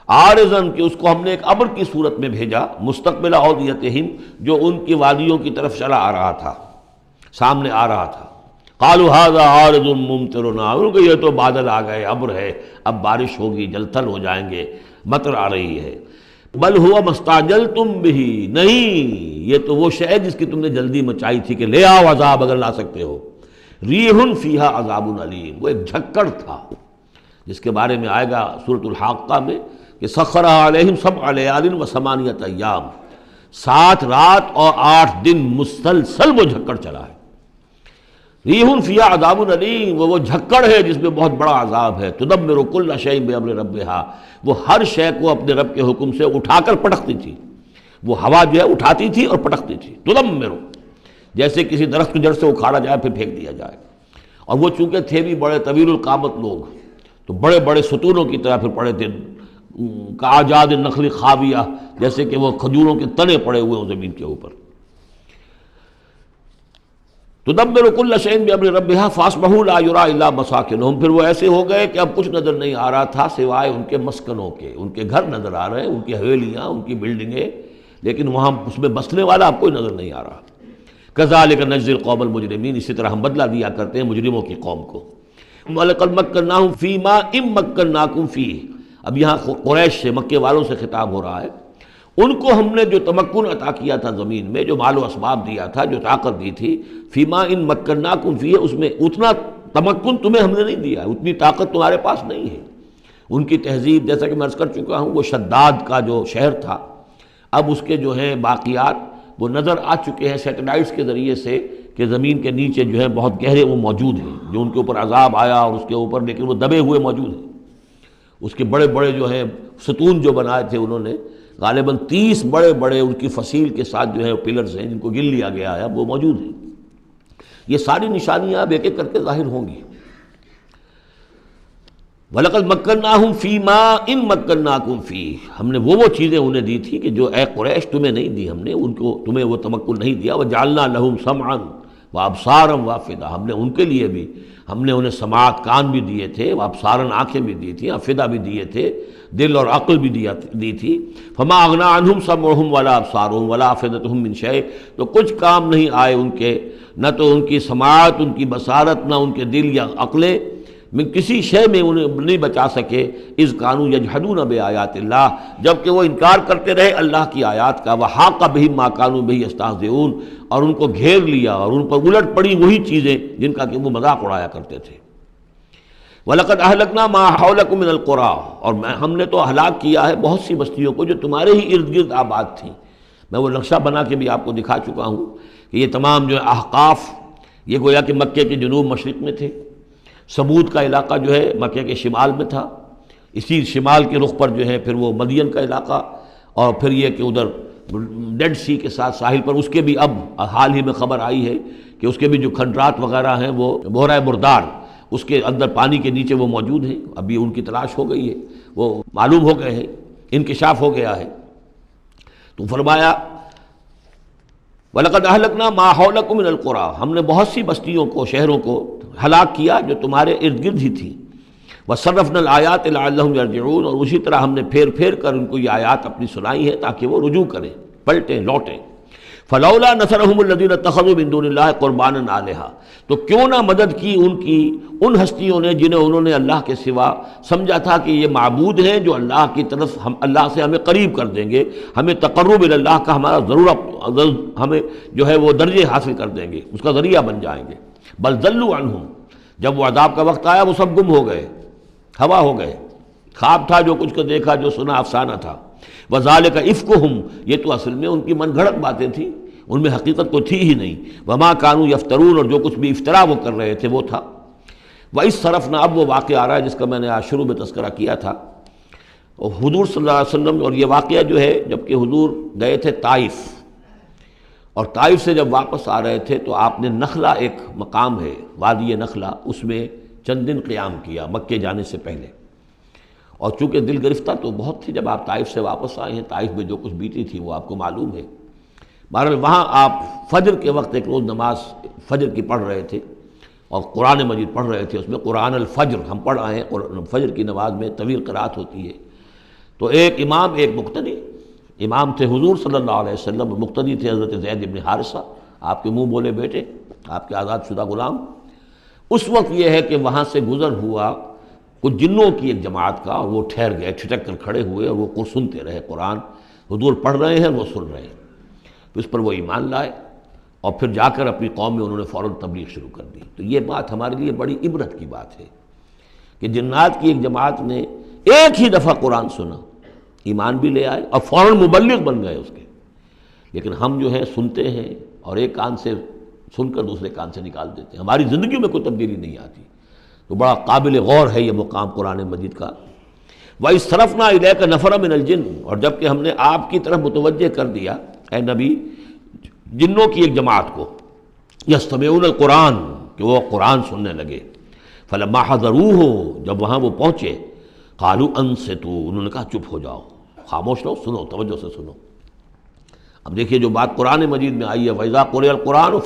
عارضاً کہ اس کو ہم نے ایک ابر کی صورت میں بھیجا، مستقبل اودیتہم جو ان کی وادیوں کی طرف چلا آ رہا تھا، سامنے آ رہا تھا۔ قالوا هذا عارض ممطرنا، ان کو یہ تو بادل آ گئے، ابر ہے، اب بارش ہوگی، جل تھل ہو جائیں گے، مطر آ رہی ہے۔ بل هو ما استعجلتم به، نہیں یہ تو وہ شے جس کی تم نے جلدی مچائی تھی کہ لے آؤ عذاب اگر لا سکتے ہو۔ ریح فیہا عذاب علیم، وہ ایک جھکڑ تھا جس کے بارے میں آئے گا سورۃ الحاقہ میں کہ سخر علیہم سبع لیال و ثمانیۃ ایام، 7 رات اور 8 دن مسلسل وہ جھکڑ چلا ہے۔ ریح فیہا عذاب علیم، وہ جھکڑ ہے جس میں بہت بڑا عذاب ہے۔ تدمر کل شیء بامر ربھا، وہ ہر شے کو اپنے رب کے حکم سے اٹھا کر پٹکتی تھی، وہ ہوا جو ہے اٹھاتی تھی اور پٹکتی تھی۔ تدمر، جیسے کسی درخت کی جڑ سے اکھاڑا جائے پھر پھینک دیا جائے، اور وہ چونکہ تھے بھی بڑے طویل القامت لوگ تو بڑے بڑے ستونوں کی طرح پھر پڑے تھے، کاجاد النخل خاویہ، جیسے کہ وہ کھجوروں کے تنے پڑے ہوئے ہوں زمین کے اوپر۔ تدبر کل شیء بامر ربھا فاصبحوا لا یری الا مساکنہم، پھر وہ ایسے ہو گئے کہ اب کچھ نظر نہیں آ رہا تھا سوائے ان کے مسکنوں کے، ان کے گھر نظر آ رہے ہیں، ان کی حویلیاں، ان کی بلڈنگیں، لیکن وہاں اس میں بسنے والا اب کوئی نظر نہیں آ رہا۔ کذالک نجزی القوم المجرمین، اسی طرح ہم بدلہ دیا کرتے ہیں مجرموں کی قوم کو۔ وَلَقَدْ مَكَّنَّاهُمْ فِي مَا إِن مَّكَّنَّاكُمْ فِيهِ، اب یہاں قریش سے، مکے والوں سے خطاب ہو رہا ہے، ان کو ہم نے جو تمکن عطا کیا تھا زمین میں، جو مال و اسباب دیا تھا، جو طاقت دی تھی، فیما ان مکناکم فیہ، اس میں اتنا تمکن تمہیں ہم نے نہیں دیا، اتنی طاقت تمہارے پاس نہیں ہے۔ ان کی تہذیب، جیسا کہ میں عرض کر چکا ہوں، وہ شداد کا جو شہر تھا، اب اس کے جو ہیں باقیات وہ نظر آ چکے ہیں سیٹلائٹس کے ذریعے سے کہ زمین کے نیچے جو ہے بہت گہرے وہ موجود ہیں، جو ان کے اوپر عذاب آیا اور اس کے اوپر، لیکن وہ دبے ہوئے موجود ہیں۔ اس کے بڑے بڑے جو ہیں ستون جو بنائے تھے انہوں نے، غالباً 30 بڑے بڑے ان کی فصیل کے ساتھ جو ہے پلرز ہیں جن کو گن لیا گیا ہے، اب وہ موجود ہیں۔ یہ ساری نشانیاں اب ایک ایک کر کے ظاہر ہوں گی۔ وَلَقَدْ مَكَّنَّاهُمْ فِي مَا إِن مَّكَّنَّاكُمْ فِيهِ، ہم نے وہ چیزیں انہیں دی تھی کہ جو اے قریش تمہیں نہیں دی، ہم نے ان کو، تمہیں وہ تمکن نہیں دیا۔ وَجَعَلْنَا لَهُمْ سَمْعًا وَأَبْصَارًا وَأَفْئِدَةً، ہم نے ان کے لیے بھی، ہم نے انہیں سماعت کان بھی دیے تھے، وَأَبْصَارًا آنکھیں بھی دی تھیں، افئدہ بھی دیے تھے، دل اور عقل بھی دی تھی۔ فَمَا أَغْنَىٰ عَنْهُمْ سَمْعُهُمْ وَلَا أَبْصَارُهُمْ وَلَا أَفْئِدَتُهُمْ مِنْ شَيْءٍ، تو کچھ کام نہیں آئے ان کے، نہ تو ان کی سماعت، ان کی بصارت، نہ ان کے دل یا عقلیں، میں کسی شے میں انہیں نہیں بچا سکے۔ اذ کانوا یجحدون بآیات اللہ، جبکہ وہ انکار کرتے رہے اللہ کی آیات کا۔ وحاق بہم ما کانوا بہ یستہزئون، اور ان کو گھیر لیا اور ان پر الٹ پڑی وہی چیزیں جن کا کہ وہ مذاق اڑایا کرتے تھے۔ وَلَقَدْ أَهْلَكْنَا مَا حَوْلَكُم مِّنَ الْقُرَىٰ، اور ہم نے تو ہلاک کیا ہے بہت سی بستیوں کو جو تمہارے ہی ارد گرد آباد تھیں۔ میں وہ نقشہ بنا کے بھی آپ کو دکھا چکا ہوں کہ یہ تمام جو احقاف، یہ گویا کہ مکے کے جنوب مشرق میں تھے، سمود کا علاقہ جو ہے مکے کے شمال میں تھا، اسی شمال کے رخ پر جو ہے پھر وہ مدین کا علاقہ، اور پھر یہ کہ ادھر ڈیڈ سی کے ساتھ ساحل پر، اس کے بھی اب حال ہی میں خبر آئی ہے کہ اس کے بھی جو کھنڈرات وغیرہ ہیں وہ بحیرہ مردار، اس کے اندر پانی کے نیچے وہ موجود ہیں، ابھی ان کی تلاش ہو گئی ہے، وہ معلوم ہو گئے ہیں، انکشاف ہو گیا ہے۔ تو فرمایا وَلَقَدْ أَهْلَكْنَا مَا حَوْلَكُم مِّنَ الْقُرَىٰ، ہم نے بہت سی بستیوں کو، شہروں کو ہلاک کیا جو تمہارے ارد گرد ہی تھی. وَصَرَّفْنَا الْآيَاتِ لَعَلَّهُمْ يَرْجِعُونَ، اور اسی طرح ہم نے پھیر پھیر کر ان کو یہ آیات اپنی سنائی ہے تاکہ وہ رجوع کریں، پلٹیں، لوٹیں. فَلَوْلَا نَصَرَهُمُ الَّذِينَ اتَّخَذُوا مِن دُونِ اللَّهِ قُرْبَانًا آلِهَةً، تو کیوں نہ مدد کی ان ہستیوں نے جنہیں انہوں نے اللہ کے سوا سمجھا تھا کہ یہ معبود ہیں جو اللہ کی طرف اللہ سے ہمیں قریب کر دیں گے، ہمیں تقرب اللہ کا ہمارا ضرورت ہمیں جو ہے وہ درجے حاصل کر دیں گے، اس کا ذریعہ بن جائیں گے. بل ضلوا عنہم، جب وہ عذاب کا وقت آیا وہ سب گم ہو گئے، ہوا ہو گئے، خواب تھا جو کچھ کو دیکھا، جو سنا افسانہ تھا. وذالک افکہم، یہ تو اصل میں ان کی من گھڑت باتیں تھیں، ان میں حقیقت کو تھی ہی نہیں. وما کانوا یفترون، اور جو کچھ بھی افطرا وہ کر رہے تھے وہ تھا. وَإِذْ صَرَفْنَا، اب وہ واقعہ آ رہا ہے جس کا میں نے آج شروع میں تذکرہ کیا تھا. اور حضور صلی اللہ علیہ وسلم، اور یہ واقعہ جو ہے جب کہ حضور گئے تھے طائف، اور طائف سے جب واپس آ رہے تھے تو آپ نے نخلہ، ایک مقام ہے وادی نخلہ، اس میں چند دن قیام کیا مکے جانے سے پہلے. اور چونکہ دل گرفتہ تو بہت تھی جب آپ طائف سے واپس آئے ہیں، طائف میں جو کچھ بیتی تھی وہ آپ کو معلوم ہے. بہرحال وہاں آپ فجر کے وقت ایک روز نماز فجر کی پڑھ رہے تھے اور قرآن مجید پڑھ رہے تھے. اس میں قرآن الفجر ہم پڑھ آئے ہیں، فجر کی نماز میں طویل قرات ہوتی ہے. تو ایک امام، ایک مقتدی. امام تھے حضور صلی اللہ علیہ وسلم، مقتدی تھے حضرت زید بن حارثہ، آپ کے منہ بولے بیٹے، آپ کے آزاد شدہ غلام. اس وقت یہ ہے کہ وہاں سے گزر ہوا کچھ جنوں کی ایک جماعت کا، اور وہ ٹھہر گئے، ٹھٹک کر کھڑے ہوئے، اور وہ سنتے رہے. قرآن حضور پڑھ رہے ہیں، وہ سن رہے ہیں. تو اس پر وہ ایمان لائے، اور پھر جا کر اپنی قوم میں انہوں نے فوراً تبلیغ شروع کر دی. تو یہ بات ہمارے لیے بڑی عبرت کی بات ہے کہ جنات کی ایک جماعت نے ایک ہی دفعہ قرآن سنا، ایمان بھی لے آئے اور فوراً مبلغ بن گئے اس کے. لیکن ہم جو ہے سنتے ہیں اور ایک کان سے سن کر دوسرے کان سے نکال دیتے ہیں، ہماری زندگیوں میں کوئی تبدیلی نہیں آتی. تو بڑا قابل غور ہے یہ مقام قرآن مجید کا. وَإِذْ صَرَفْنَا إِلَيْكَ نَفَرًا مِنَ الْجِنِّ، اور جب کہ ہم نے آپ کی طرف متوجہ کر دیا اے نبی جنوں کی ایک جماعت کو، یستمعون القرآن، کہ وہ قرآن سننے لگے. فلما حضروہ، جب وہاں وہ پہنچے، قالوا انصتوا، انہوں نے کہا چپ ہو جاؤ، خاموش رہو، سنو، توجہ سے سنو. اب دیکھیے جو بات قرآن مجید میں آئی ہے وَإِذَا قُرِئَ الْقُرْآنُ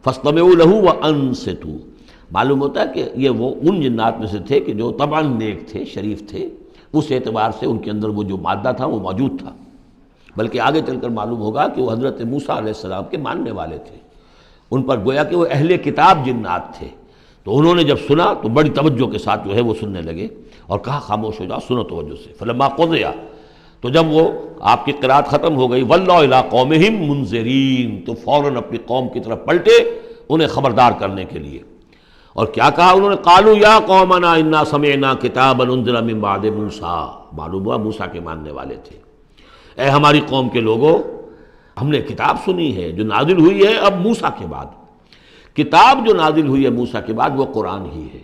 فَاسْتَمِعُوا لَهُ وَأَنصِتُوا، معلوم ہوتا ہے کہ یہ وہ ان جنات میں سے تھے کہ جو طبعاً نیک تھے، شریف تھے، اس اعتبار سے ان کے اندر وہ جو مادہ تھا وہ موجود تھا. بلکہ آگے چل کر معلوم ہوگا کہ وہ حضرت موسیٰ علیہ السلام کے ماننے والے تھے، ان پر گویا کہ وہ اہل کتاب جنات تھے. تو انہوں نے جب سنا تو بڑی توجہ کے ساتھ جو ہے وہ سننے لگے اور کہا خاموش ہو جاؤ، سنو توجہ سے. فلما قضیا، تو جب وہ آپ کی قرات ختم ہو گئی، وَلَّوْا إِلَىٰ قَوْمِهِمْ مُنذِرِينَ، تو فوراً اپنی قوم کی طرف پلٹے انہیں خبردار کرنے کے لیے. اور کیا کہا انہوں نے؟ قالوا یا قومنا انا سمعنا کتابا انزل من بعد موسیٰ، معلوم ہوا موسیٰ کے ماننے والے تھے. اے ہماری قوم کے لوگوں، ہم نے کتاب سنی ہے جو نازل ہوئی ہے اب موسیٰ کے بعد. کتاب جو نازل ہوئی ہے موسیٰ کے بعد وہ قرآن ہی ہے.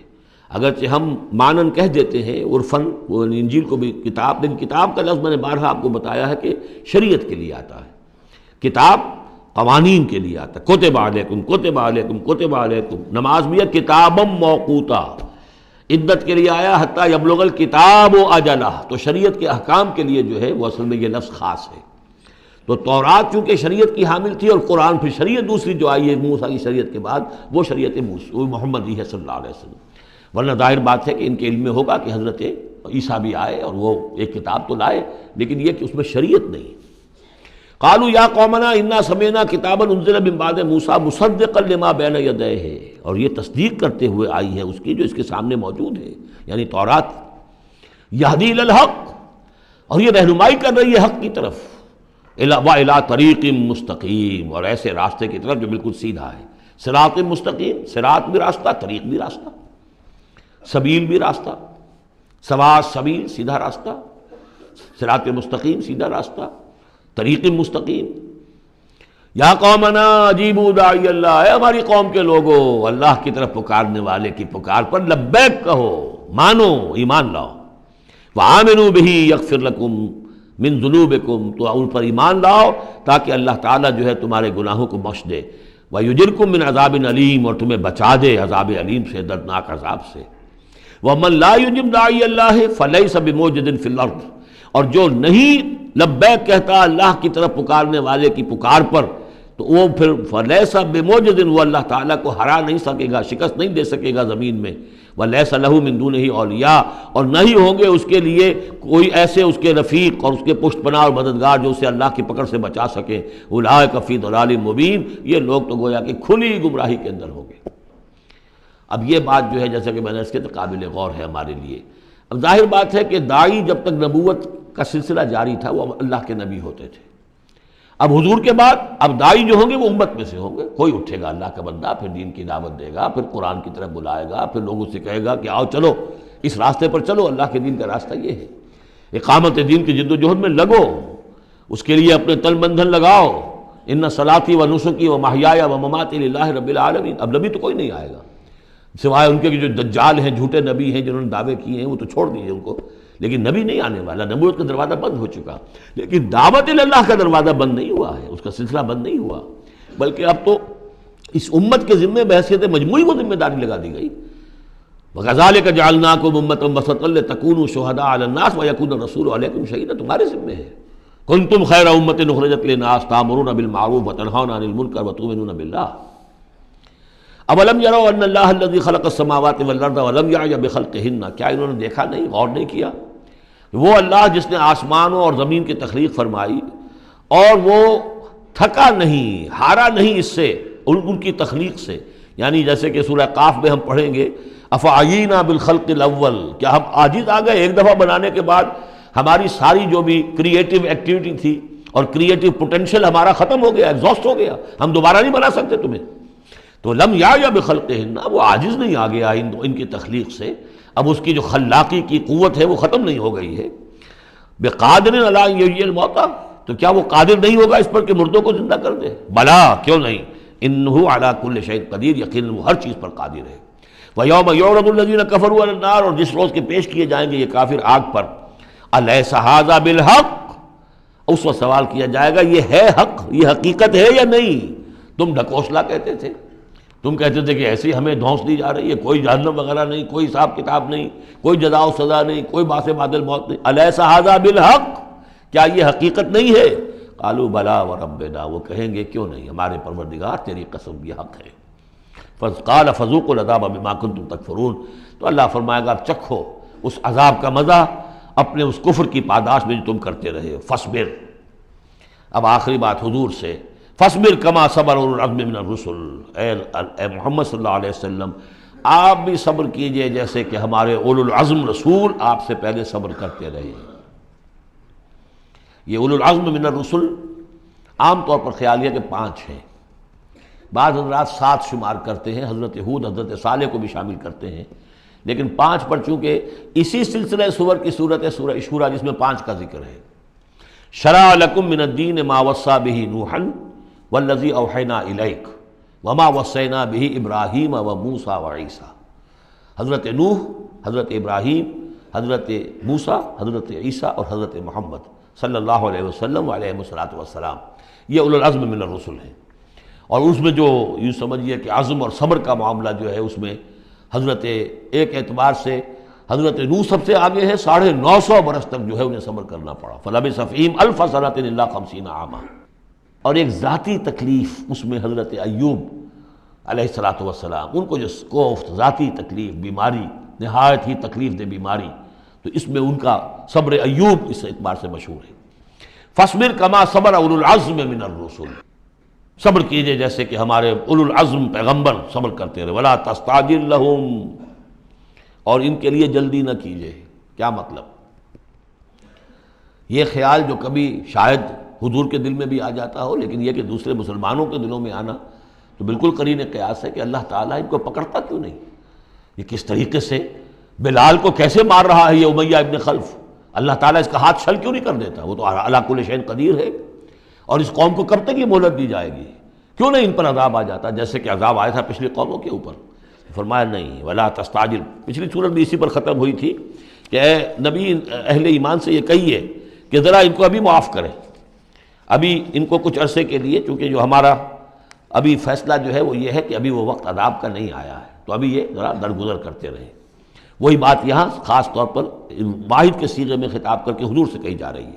اگرچہ ہم مانن کہہ دیتے ہیں عرفاً، وہ انجیل کو بھی کتاب، لیکن کتاب کا لفظ میں نے بارہا آپ کو بتایا ہے کہ شریعت کے لیے آتا ہے. کتاب قوانین کے لیے آتا ہے. کتب علیکم کتب علیکم کتب علیکم، نماز بھی ہے کتابم موقوتا، عدت کے لیے آیا حتیٰ یبلغ الکتاب اجلہ، تو شریعت کے احکام کے لیے جو ہے وہ اصل میں یہ لفظ خاص ہے. تو تورات چونکہ شریعت کی حامل تھی، اور قرآن پھر شریعت دوسری جو آئی ہے موسیٰ کی شریعت کے بعد وہ شریعت محمدی ہے صلی اللہ علیہ وسلم. ورنہ ظاہر بات ہے کہ ان کے علم میں ہوگا کہ حضرت عیسیٰ بھی آئے اور وہ ایک کتاب تو لائے، لیکن یہ کہ اس میں شریعت نہیں. قالوا یا قومنا انا سمعنا کتابا انزل من بعد موسیٰ مصدقا لما بین یدیہ، اور یہ تصدیق کرتے ہوئے آئی ہے اس کی جو اس کے سامنے موجود ہے، یعنی تورات. یہدی الی الحق، اور یہ رہنمائی کر رہی ہے حق کی طرف. وَإِلَىٰ طَرِیقٍ مُسْتَقِیم، اور ایسے راستے کی طرف جو بالکل سیدھا ہے. صراط مستقیم، صراط بھی راستہ، طریق بھی راستہ، سبیل بھی راستہ، سوا سبیل سیدھا راستہ، صراط مستقیم سیدھا راستہ، طریق مستقیم. یا قومنا اجیبوا داعی اللہ، اے ہماری قوم کے لوگوں، اللہ کی طرف پکارنے والے کی پکار پر لبیک کہو، مانو، ایمان لاؤ. وآمنوا بہ یغفر لکم من ذنوبکم، تو ان پر ایمان لاؤ تاکہ اللہ تعالیٰ جو ہے تمہارے گناہوں کو بخش دے. ویجرکم من عذاب علیم، اور تمہیں بچا دے عذاب علیم سے، دردناک عذاب سے. ومن لا یجب داعی اللہ فلیس بموجد فی الارض، اور جو نہیں لبیک کہتا اللہ کی طرف پکارنے والے کی پکار پر، تو وہ پھر فلیس بموجد، وہ اللہ تعالیٰ کو ہرا نہیں سکے گا، شکست نہیں دے سکے گا زمین میں، ولیس لہ من دونہ اولیاء، اور نہیں ہوں گے اس کے لیے کوئی ایسے اس کے رفیق اور اس کے پشت پناہ اور مددگار جو اسے اللہ کی پکڑ سے بچا سکیں۔ اولئک فی ضلال مبین، یہ لوگ تو گویا کہ کھلی گمراہی کے اندر ہوں گے۔ اب یہ بات جو ہے جیسے کہ میں نے اس کے قابل غور ہے ہمارے لیے۔ اب ظاہر بات ہے کہ داعی جب تک نبوت کا سلسلہ جاری تھا وہ اللہ کے نبی ہوتے تھے۔ اب حضور کے بعد اب داعی جو ہوں گے وہ امت میں سے ہوں گے، کوئی اٹھے گا اللہ کا بندہ، پھر دین کی دعوت دے گا، پھر قرآن کی طرف بلائے گا، پھر لوگوں سے کہے گا کہ آؤ چلو اس راستے پر چلو، اللہ کے دین کا راستہ یہ ہے، اقامت دین کی جد و جہد میں لگو، اس کے لیے اپنے تن بندھن لگاؤ۔ ان صلاتی و نسکی و محیایا و مماتی للہ رب العالمین۔ اب نبی تو کوئی نہیں آئے گا سوائے ان کے جو دجال ہیں، جھوٹے نبی ہیں جنہوں نے دعوے کیے ہیں، وہ تو چھوڑ دیجیے ان کو، لیکن نبی نہیں آنے والا، نبوت کا دروازہ بند ہو چکا۔ لیکن دعوت اللہ کا دروازہ بند نہیں ہوا ہے، اس کا سلسلہ بند نہیں ہوا، بلکہ اب تو اس امت کے ذمے بحیثیت مجموعی وہ ذمہ داری لگا دی گئی۔ وَكَذَلِكَ جَعَلْنَاكُمْ أُمَّةً وَسَطًا لِتَكُونُوا شُهَدَاءَ عَلَى النَّاسِ وَيَكُونَ الرَّسُولُ عَلَيْكُمْ شَهِيدًا، تمہارے ذمے ہے۔ كُنتُمْ خَيْرَ أُمَّةٍ أُخْرِجَتْ لِلنَّاسِ تَأْمُرُونَ بِالْمَعْرُوفِ وَتَنْهَوْنَ عَنِ الْمُنكَرِ وَتُؤْمِنُونَ بِاللَّهِ اولم يروا ان اللہ الذي خلق السماوات والارض ولم يعي بخلقهن، کیا انہوں نے دیکھا نہیں، غور نہیں کیا؟ وہ اللہ جس نے آسمانوں اور زمین کی تخلیق فرمائی اور وہ تھکا نہیں، ہارا نہیں اس سے، ان کی تخلیق سے، یعنی جیسے کہ سورہ قاف میں ہم پڑھیں گے افعینا بالخلق الاول، کیا ہم عاجز آ گئے ایک دفعہ بنانے کے بعد؟ ہماری ساری جو بھی کریٹو ایکٹیویٹی تھی اور کریٹو پوٹینشیل ہمارا ختم ہو گیا، ایگزاسٹ ہو گیا، ہم دوبارہ نہیں بنا سکتے تمہیں؟ تو لم یا بخلقہن، وہ عاجز نہیں آ گیا ان کی تخلیق سے، اب اس کی جو خلاقی کی قوت ہے وہ ختم نہیں ہو گئی ہے۔ بقادر علی ان یحیی الموتیٰ، تو کیا وہ قادر نہیں ہوگا اس پر کہ مردوں کو زندہ کر دے؟ بلا، کیوں نہیں، انہ علی کل شیء قدیر، یقیناً وہ ہر چیز پر قادر ہے۔ ویوم یعرض الذین کفروا علی النار، اور جس روز کے پیش کیے جائیں گے یہ کافر آگ پر، الیس ھذا بالحق، اس وقت سوال کیا جائے گا یہ ہے حق، یہ حقیقت ہے یا نہیں؟ تم ڈھکوسلا کہتے تھے، تم کہتے تھے کہ ایسی ہمیں دھونس دی جا رہی ہے، کوئی جہنم وغیرہ نہیں، کوئی حساب کتاب نہیں، کوئی جزا و سزا نہیں، کوئی باس بعد الموت نہیں، الیس ھذا بالحق، کیا یہ حقیقت نہیں ہے؟ قالوا بلا وربنا، وہ کہیں گے کیوں نہیں، ہمارے پروردگار تیری قسم یہ حق ہے۔ قال فذوقوا العذاب بما کنتم تکفرون، تو اللہ فرمائے گا اب چکھو اس عذاب کا مزہ اپنے اس کفر کی پاداش میں جو تم کرتے رہے ہو، فاصبر۔ اب آخری بات حضور سے، فاصبر کما صبر اولو العزم من الرسل، اے محمد صلی اللہ علیہ وسلم آپ بھی صبر کیجئے جیسے کہ ہمارے اولو العزم رسول آپ سے پہلے صبر کرتے رہے۔ یہ اولو العزم من الرسل عام طور پر خیال یہ کہ 5 ہیں، بعض حضرات 7 شمار کرتے ہیں، حضرت ہود حضرت صالح کو بھی شامل کرتے ہیں، لیکن 5 پر چونکہ اسی سلسلہ سور کی صورت ہے سورہ شورى جس میں 5 کا ذکر ہے۔ شرع لکم من الدین ما وصى به نوحا والذی اوحینا الیک وما وصینا به ابراہیم وموسیٰ وعیسیٰ، حضرت نوح، حضرت ابراہیم، حضرت موسیٰ، حضرت عیسیٰ اور حضرت محمد صلی اللہ علیہ وسلم علیہ الصلاۃ والسلام، یہ اولو العزم من الرسل ہیں۔ اور اس میں جو یوں سمجھیے کہ عزم اور صبر کا معاملہ جو ہے اس میں حضرت ایک اعتبار سے حضرت نوح سب سے آگے ہے، 950 برس تک جو ہے انہیں صبر کرنا پڑا، فلبث فیہم 1000 سنۃ الا 50 عاما۔ اور ایک ذاتی تکلیف اس میں حضرت ایوب علیہ الصلاۃ والسلام، ان کو جو کوفت، ذاتی تکلیف، بیماری، نہایت ہی تکلیف دہ بیماری، تو اس میں ان کا صبر ایوب اس اعتبار سے مشہور ہے۔ فاصبر کما صبر اولو العزم من الرسل، صبر کیجئے جیسے کہ ہمارے اولو العزم پیغمبر صبر کرتے رہے، ولا تستعجل لہم، اور ان کے لیے جلدی نہ کیجئے۔ کیا مطلب؟ یہ خیال جو کبھی شاید حضور کے دل میں بھی آ جاتا ہو، لیکن یہ کہ دوسرے مسلمانوں کے دلوں میں آنا تو بالکل قرین قیاس ہے کہ اللہ تعالیٰ ان کو پکڑتا کیوں نہیں؟ یہ کس طریقے سے بلال کو کیسے مار رہا ہے یہ امیہ ابن خلف، اللہ تعالیٰ اس کا ہاتھ چھل کیوں نہیں کر دیتا؟ وہ تو علی کل شیء قدیر ہے۔ اور اس قوم کو کب تک یہ مہلت دی جائے گی؟ کیوں نہیں ان پر عذاب آ جاتا جیسے کہ عذاب آیا تھا پچھلی قوموں کے اوپر؟ فرمایا نہیں، ولا تستعجل، پچھلی صورت بھی اسی پر ختم ہوئی تھی کہ اے نبی اہل ایمان سے یہ کہیے کہ ذرا ان کو ابھی معاف کریں، ابھی ان کو کچھ عرصے کے لیے، چونکہ جو ہمارا ابھی فیصلہ جو ہے وہ یہ ہے کہ ابھی وہ وقت عذاب کا نہیں آیا ہے، تو ابھی یہ ذرا درگزر کرتے رہیں۔ وہی بات یہاں خاص طور پر واحد کے صیغے میں خطاب کر کے حضور سے کہی جا رہی ہے،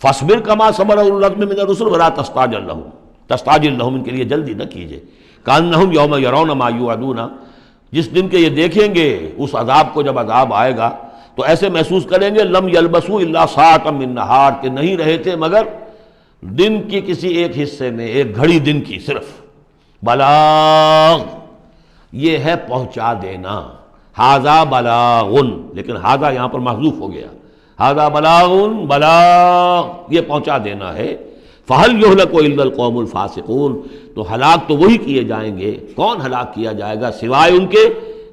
فاصبر کما صبر اولو العزم من الرسل ولا تستعجل لہم، تستعجل لہم، ان کے لیے جلدی نہ کیجیے، کانہم یوم یرون ما یوعدون، جس دن کے یہ دیکھیں گے اس عذاب کو، جب عذاب آئے گا تو ایسے محسوس کریں گے لم یلبسوا الا ساعۃ من نہار، کہ نہیں رہے تھے مگر دن کی کسی ایک حصے میں، ایک گھڑی دن کی صرف۔ بلاغ، یہ ہے پہنچا دینا، ھذا بلاغ، لیکن ھذا یہاں پر محذوف ہو گیا، ھذا بلاغ، بلاغ یہ پہنچا دینا ہے۔ فہل یہلک الا القوم الفاسقون، تو ہلاک تو وہی کیے جائیں گے، کون ہلاک کیا جائے گا سوائے ان کے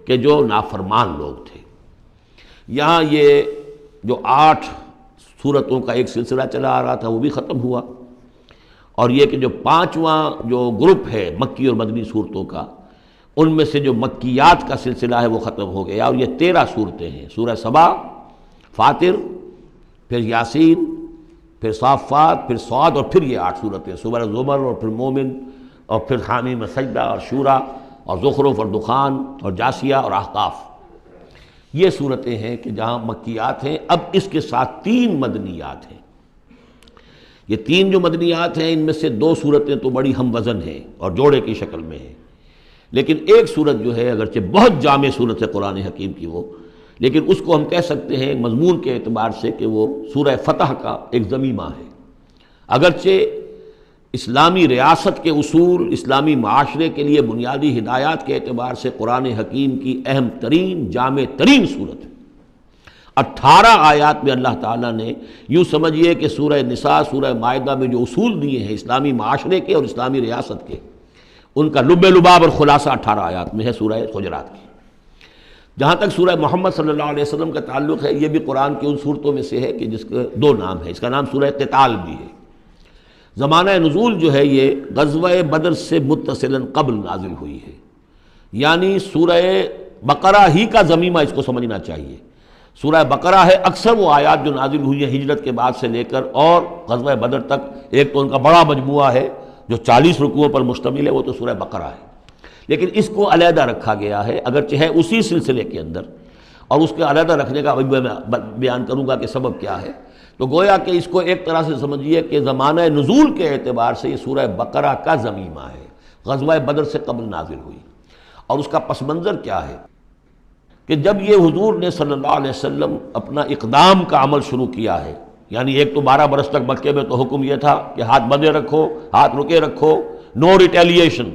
کہ جو نافرمان لوگ تھے۔ یہاں یہ جو 8 سورتوں کا ایک سلسلہ چلا آ رہا تھا وہ بھی ختم ہوا، اور یہ کہ جو 5واں جو گروپ ہے مکی اور مدنی صورتوں کا، ان میں سے جو مکیات کا سلسلہ ہے وہ ختم ہو گیا، اور یہ 13 صورتیں ہیں، سورہ سبا، فاطر، پھر یاسین، پھر صافات، پھر صاد، اور پھر یہ 8 صورتیں، سورہ زمر، اور پھر مومن، اور پھر حامیم سجدہ، اور شورا، اور زخرف، اور دخان، اور جاسیہ، اور احقاف۔ یہ صورتیں ہیں کہ جہاں مکیات ہیں۔ اب اس کے ساتھ 3 مدنیات ہیں۔ یہ 3 جو مدنیات ہیں ان میں سے 2 صورتیں تو بڑی ہم وزن ہیں اور جوڑے کی شکل میں ہیں، لیکن ایک صورت جو ہے اگرچہ بہت جامع صورت ہے قرآن حکیم کی وہ، لیکن اس کو ہم کہہ سکتے ہیں مضمون کے اعتبار سے کہ وہ سورہ فتح کا ایک ضمیمہ ہے۔ اگرچہ اسلامی ریاست کے اصول، اسلامی معاشرے کے لیے بنیادی ہدایات کے اعتبار سے قرآن حکیم کی اہم ترین، جامع ترین صورت ہے۔ 18 آیات میں اللہ تعالیٰ نے یوں سمجھیے کہ سورہ نساء، سورہ مائدہ میں جو اصول دیے ہیں اسلامی معاشرے کے اور اسلامی ریاست کے، ان کا لب لباب اور خلاصہ 18 آیات میں ہے سورہ حجرات کی۔ جہاں تک سورہ محمد صلی اللہ علیہ وسلم کا تعلق ہے، یہ بھی قرآن کی ان صورتوں میں سے ہے کہ جس کے 2 نام ہیں، اس کا نام سورہ قتال بھی ہے۔ زمانہ نزول جو ہے یہ غزوہ بدر سے متصلاً قبل نازل ہوئی ہے، یعنی سورہ بقرہ ہی کا ضمیمہ اس کو سمجھنا چاہیے۔ سورہ بقرہ ہے، اکثر وہ آیات جو نازل ہوئی ہیں ہجرت کے بعد سے لے کر اور غزوہ بدر تک، ایک تو ان کا بڑا مجموعہ ہے جو 40 رکوعوں پر مشتمل ہے، وہ تو سورہ بقرہ ہے، لیکن اس کو علیحدہ رکھا گیا ہے، اگرچہ ہے اسی سلسلے کے اندر، اور اس کے علیحدہ رکھنے کا ابھی میں بیان کروں گا کہ سبب کیا ہے۔ تو گویا کہ اس کو ایک طرح سے سمجھیے کہ زمانہ نزول کے اعتبار سے یہ سورہ بقرہ کا ضمیمہ ہے، غزوہ بدر سے قبل نازل ہوئی۔ اور اس کا پس منظر کیا ہے کہ جب یہ حضور نے صلی اللہ علیہ وسلم اپنا اقدام کا عمل شروع کیا ہے، یعنی ایک تو 12 برس تک مکے میں تو حکم یہ تھا کہ ہاتھ بندھے رکھو، ہاتھ رکے رکھو، نو ریٹیلیشن،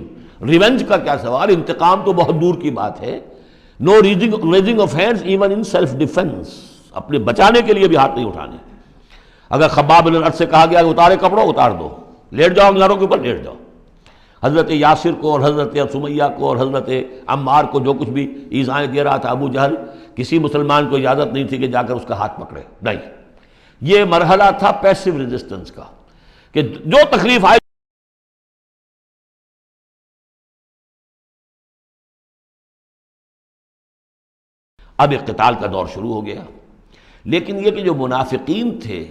ریونج کا کیا سوال، انتقام تو بہت دور کی بات ہے، no raising of hands even in self defence, اپنے بچانے کے لیے بھی ہاتھ نہیں اٹھانے۔ اگر خباب بن الارت سے کہا گیا کہ اتارے کپڑوں اتار دو، لیٹ جاؤ گھروں کے اوپر لیٹ جاؤ۔ حضرت یاسر کو اور حضرت سمیہ کو اور حضرت عمار کو جو کچھ بھی ایذائیں دے رہا تھا ابو جہل، کسی مسلمان کو اجازت نہیں تھی کہ جا کر اس کا ہاتھ پکڑے، نہیں۔ یہ مرحلہ تھا پیسو ریزسٹنس کا کہ جو تکلیف آئے اب اقتتال کا دور شروع ہو گیا۔ لیکن یہ کہ جو منافقین تھے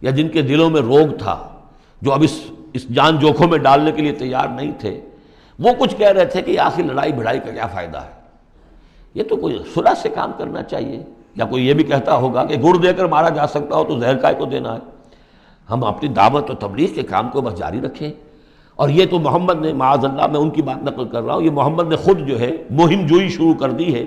یا جن کے دلوں میں روگ تھا، جو اب اس جان جوکھوں میں ڈالنے کے لیے تیار نہیں تھے، وہ کچھ کہہ رہے تھے کہ آخر لڑائی بھڑائی کا کیا فائدہ ہے، یہ تو کوئی صلح سے کام کرنا چاہیے۔ یا کوئی یہ بھی کہتا ہوگا کہ گڑ دے کر مارا جا سکتا ہو تو زہر کائے کو دینا ہے، ہم اپنی دعوت و تبلیغ کے کام کو بس جاری رکھیں۔ اور یہ تو محمد نے، معاذ اللہ میں ان کی بات نقل کر رہا ہوں، یہ محمد نے خود جو ہے مہم جوئی شروع کر دی ہے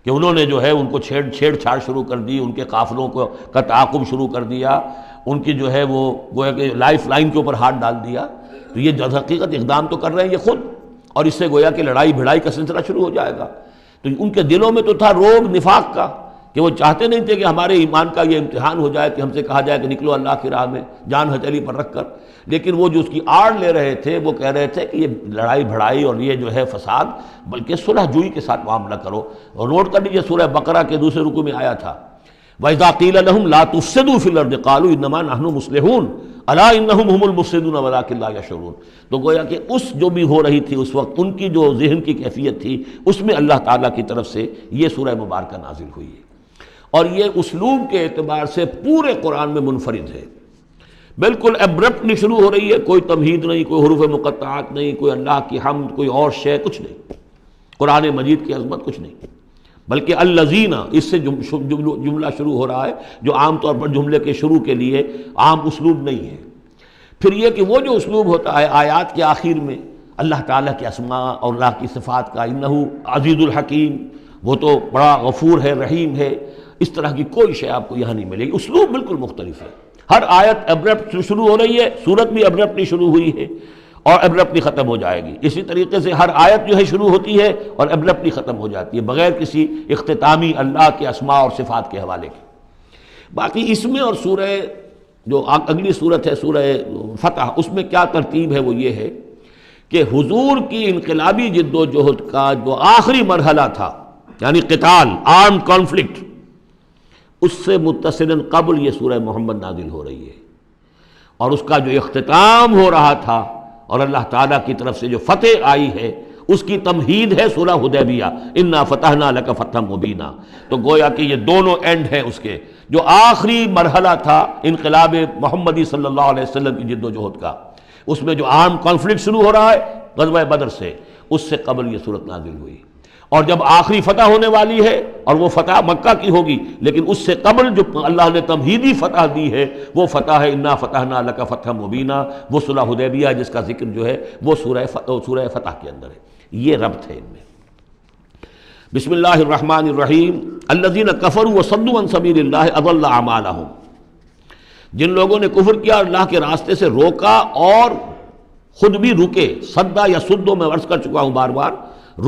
کہ انہوں نے جو ہے ان کو چھیڑ چھاڑ شروع کر دی، ان کے قافلوں کا تعاقب شروع کر دیا، ان کی جو ہے وہ گویا کہ لائف لائن کے اوپر ہاتھ ڈال دیا۔ تو یہ جو حقیقت اقدام تو کر رہے ہیں یہ خود، اور اس سے گویا کہ لڑائی بھڑائی کا سلسلہ شروع ہو جائے گا۔ تو ان کے دلوں میں تو تھا روگ نفاق کا کہ وہ چاہتے نہیں تھے کہ ہمارے ایمان کا یہ امتحان ہو جائے کہ ہم سے کہا جائے کہ نکلو اللہ کی راہ میں جان ہتھیلی پر رکھ کر، لیکن وہ جو اس کی آڑ لے رہے تھے وہ کہہ رہے تھے کہ یہ لڑائی بھڑائی اور یہ جو ہے فساد، بلکہ صلح جوئی کے ساتھ معاملہ کرو۔ اور نوٹ کر لیجیے سورہ بقرہ کے دوسرے رکوع میں آیا تھا وَإِذَا قِيلَ لَهُمْ لَا تُفْسِدُوا فِي الْأَرْضِ قَالُوا إِنَّمَا نَحْنُ مُصْلِحُونَ أَلَا إِنَّهُمْ هُمُ الْمُفْسِدُونَ وَلَٰكِن لَا يَشْعُرُونَ۔ تو گویا کہ اس جو بھی ہو رہی تھی اس وقت ان کی جو ذہن کی کیفیت تھی، اس میں اللہ تعالیٰ کی طرف سے یہ سورہ مبارکہ نازل ہوئی ہے، اور یہ اسلوب کے اعتبار سے پورے قرآن میں منفرد ہے۔ بالکل ایبرپٹلی شروع ہو رہی ہے، کوئی تمہید نہیں، کوئی حروف مقطعات نہیں، کوئی اللہ کی حمد، کوئی اور شے، کچھ نہیں، قرآن مجید کی عظمت کچھ نہیں، بلکہ الذین، اس سے جملہ شروع ہو رہا ہے جو عام طور پر جملے کے شروع کے لیے عام اسلوب نہیں ہے۔ پھر یہ کہ وہ جو اسلوب ہوتا ہے آیات کے آخر میں اللہ تعالیٰ کے اسماء اور اللہ کی صفات کا، انہو عزیز الحکیم، وہ تو بڑا غفور ہے، رحیم ہے، اس طرح کی کوئی شے آپ کو یہاں نہیں ملے گی۔ اسلوب بالکل مختلف ہے۔ ہر آیت ابرپٹ شروع ہو رہی ہے، سورت بھی ابرپٹلی شروع ہوئی ہے اور ابرپٹلی ختم ہو جائے گی۔ اسی طریقے سے ہر آیت جو ہے شروع ہوتی ہے اور ابرپٹلی ختم ہو جاتی ہے بغیر کسی اختتامی اللہ کے اسماء اور صفات کے حوالے کے۔ باقی اس میں اور سورہ جو اگلی صورت ہے سورہ فتح، اس میں کیا ترتیب ہے وہ یہ ہے کہ حضور کی انقلابی جد و جہد کا جو آخری مرحلہ تھا، یعنی قتال، آرم کانفلکٹ، اس سے متصلاً قبل یہ سورہ محمد نازل ہو رہی ہے، اور اس کا جو اختتام ہو رہا تھا اور اللہ تعالیٰ کی طرف سے جو فتح آئی ہے اس کی تمہید ہے سورہ حدیبیہ، انا فتحنا لک فتحا مبینا۔ تو گویا کہ یہ دونوں اینڈ ہیں اس کے، جو آخری مرحلہ تھا انقلاب محمدی صلی اللہ علیہ وسلم کی جد و جہد کا، اس میں جو عام کانفلکٹ شروع ہو رہا ہے غزوہ بدر سے، اس سے قبل یہ صورت نازل ہوئی، اور جب آخری فتح ہونے والی ہے اور وہ فتح مکہ کی ہوگی، لیکن اس سے قبل جو اللہ نے تمہیدی فتح دی ہے وہ فتح ہے انا فتحنا لک فتحا مبینا، وہ صلح حدیبیہ جس کا ذکر جو ہے وہ سورہ فتح کے اندر ہے۔ یہ ربط ہے ان میں۔ بسم اللہ الرحمن الرحیم۔ الذین کفروا وصدوا عن سبیل اللہ اضل اعمالہم، جن لوگوں نے کفر کیا اور اللہ کے راستے سے روکا اور خود بھی رکے، صدا یا سدو میں عرض کر چکا ہوں بار بار،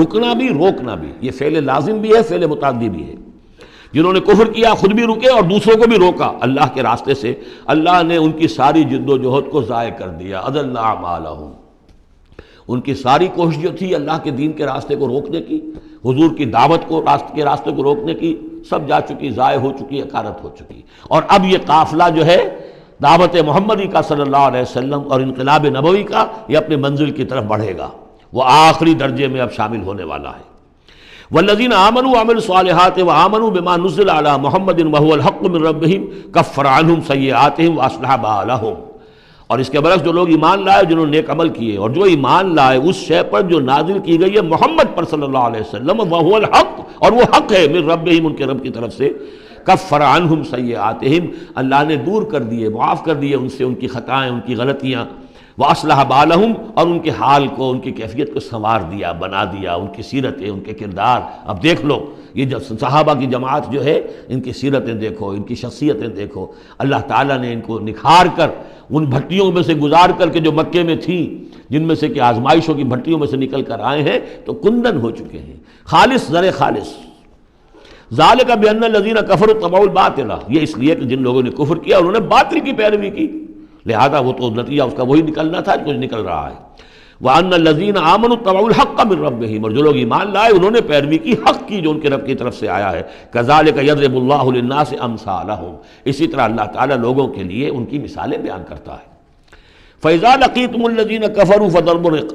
رکنا بھی روکنا بھی، یہ فعل لازم بھی ہے، فعل متعدی بھی ہے۔ جنہوں نے کفر کیا خود بھی رکے اور دوسروں کو بھی روکا اللہ کے راستے سے، اللہ نے ان کی ساری جد و جہد کو ضائع کر دیا، اضل اعمالہم۔ ان کی ساری کوشش جو تھی اللہ کے دین کے راستے کو روکنے کی، حضور کی دعوت کو کے راستے کو روکنے کی، سب جا چکی، ضائع ہو چکی، اکارت ہو چکی۔ اور اب یہ قافلہ جو ہے دعوت محمدی کا صلی اللہ علیہ وسلم اور انقلاب نبوی کا، یہ اپنے منزل کی طرف بڑھے گا، وہ آخری درجے میں اب شامل ہونے والا ہے۔ والذین آمنوا وعملوا الصالحات وآمنوا بما نزل علی محمد وهو الحق من ربهم کفر عنہم سیئاتہم واصلح بالہم۔ اور اس کے برعکس جو لوگ ایمان لائے، جنہوں نے نیک عمل کیے اور جو ایمان لائے اس شے پر جو نازل کی گئی ہے محمد پر صلی اللہ علیہ وسلم، وهو الحق، اور وہ حق ہے، من ربهم، ان کے رب کی طرف سے، کفر عنہم سیئاتہم، اللہ نے دور کر دیے، معاف کر دیے ان سے ان کی خطائیں، ان کی غلطیاں، واصلح بالہم، اور ان کے حال کو، ان کی کیفیت کو سنوار دیا، بنا دیا، ان کی سیرتیں، ان کے کردار۔ اب دیکھ لو یہ جو صحابہ کی جماعت جو ہے، ان کی سیرتیں دیکھو، ان کی شخصیتیں دیکھو، اللہ تعالیٰ نے ان کو نکھار کر ان بھٹیوں میں سے گزار کر کے جو مکے میں تھیں، جن میں سے کہ آزمائشوں کی بھٹیوں میں سے نکل کر آئے ہیں، تو کندن ہو چکے ہیں، خالص زر خالص۔ ذالک بان الذین کفروا اتبعوا الباطل، یہ اس لیے کہ جن لوگوں نے کفر کیا انہوں نے باطل کی پیروی کی، لہذا وہ تو نتیجہ اس کا وہی نکلنا تھا جو نکل رہا ہے۔ وَأَنَّ الَّذِينَ آمَنُوا اتَّبَعُوا الْحَقَّ مِن رَبِّهِمْ، اور جو لوگ ایمان لائے انہوں نے پیروی کی حق کی جو ان کے رب کی طرف سے آیا ہے۔ كَذَلِكَ يَضْرِبُ اللَّهُ لِلنَّاسِ أَمْثَالَهُمْ، اسی طرح اللہ تعالیٰ لوگوں کے لیے ان کی مثالیں بیان کرتا ہے۔ فَإِذَا لَقِيتُمُ الَّذِينَ كَفَرُوا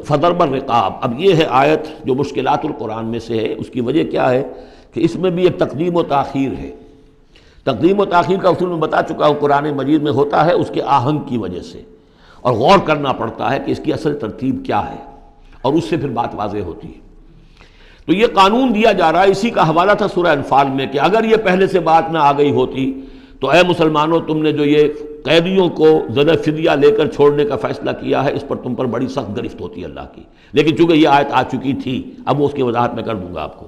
فَضَرْبَ الرِّقَابِ، اب یہ ہے آیت جو مشکلات القرآن میں سے ہے۔ اس کی وجہ کیا ہے کہ اس میں بھی ایک تقدیم و تاخیر ہے۔ تقدیم و تاخیر کا اصول میں بتا چکا ہوں، قرآن مجید میں ہوتا ہے اس کے آہنگ کی وجہ سے، اور غور کرنا پڑتا ہے کہ اس کی اصل ترتیب کیا ہے، اور اس سے پھر بات واضح ہوتی ہے۔ تو یہ قانون دیا جا رہا ہے، اسی کا حوالہ تھا سورہ انفال میں کہ اگر یہ پہلے سے بات نہ آ گئی ہوتی تو اے مسلمانوں، تم نے جو یہ قیدیوں کو زدہ فدیہ لے کر چھوڑنے کا فیصلہ کیا ہے، اس پر تم پر بڑی سخت گرفت ہوتی ہے اللہ کی، لیکن چونکہ یہ آیت آ چکی تھی اب وہ اس کی وضاحت میں کر دوں گا آپ کو۔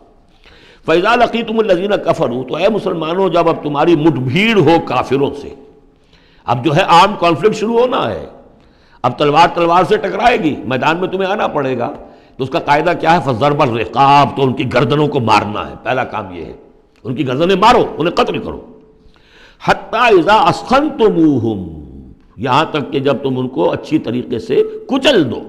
فَإِذَا لَقِيتُمُ الَّذِينَ كَفَرُوا، تو اے مسلمانوں جب اب تمہاری مٹ بھیڑ ہو کافروں سے، اب جو ہے آرم کانفلکٹ شروع ہونا ہے، اب تلوار سے ٹکرائے گی، میدان میں تمہیں آنا پڑے گا، تو اس کا قاعدہ کیا ہے؟ فَضَرْبَ الرِّقَابِ، تو ان کی گردنوں کو مارنا ہے، پہلا کام یہ ہے، ان کی گردنیں مارو، انہیں قتل کرو۔ حَتَّى إِذَا أَسْخَنْتُمُوهُمْ، یہاں تک کہ جب تم ان کو اچھی طریقے سے کچل دو،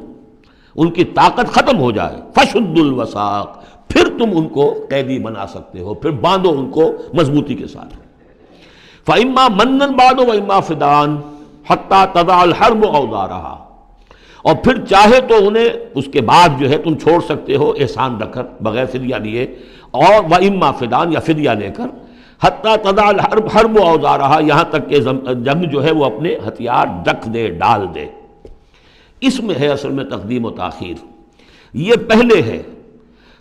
ان کی طاقت ختم ہو جائے، فَشُدُّ الْوَثَاقِ، پھر تم ان کو قیدی بنا سکتے ہو، پھر باندھو ان کو مضبوطی کے ساتھ۔ فَإِمَّا مَنًّا بَعْدُ وَإِمَّا فِدَاءً حَتَّى تَضَعَ الْحَرْبُ أَوْزَارَهَا، اور پھر چاہے تو انہیں اس کے بعد جو ہے تم چھوڑ سکتے ہو احسان رکھ کر، بغیر فدیہ لیے، اور وَإِمَّا فِدَاءً، یا فدیہ لے کر، حَتَّى تَضَعَ الْحَرْبُ أَوْزَارَهَا، یہاں تک کہ جنگ جو ہے وہ اپنے ہتھیار رکھ دے، ڈال دے۔ اس میں ہے اصل میں تقدیم و تاخیر، یہ پہلے ہے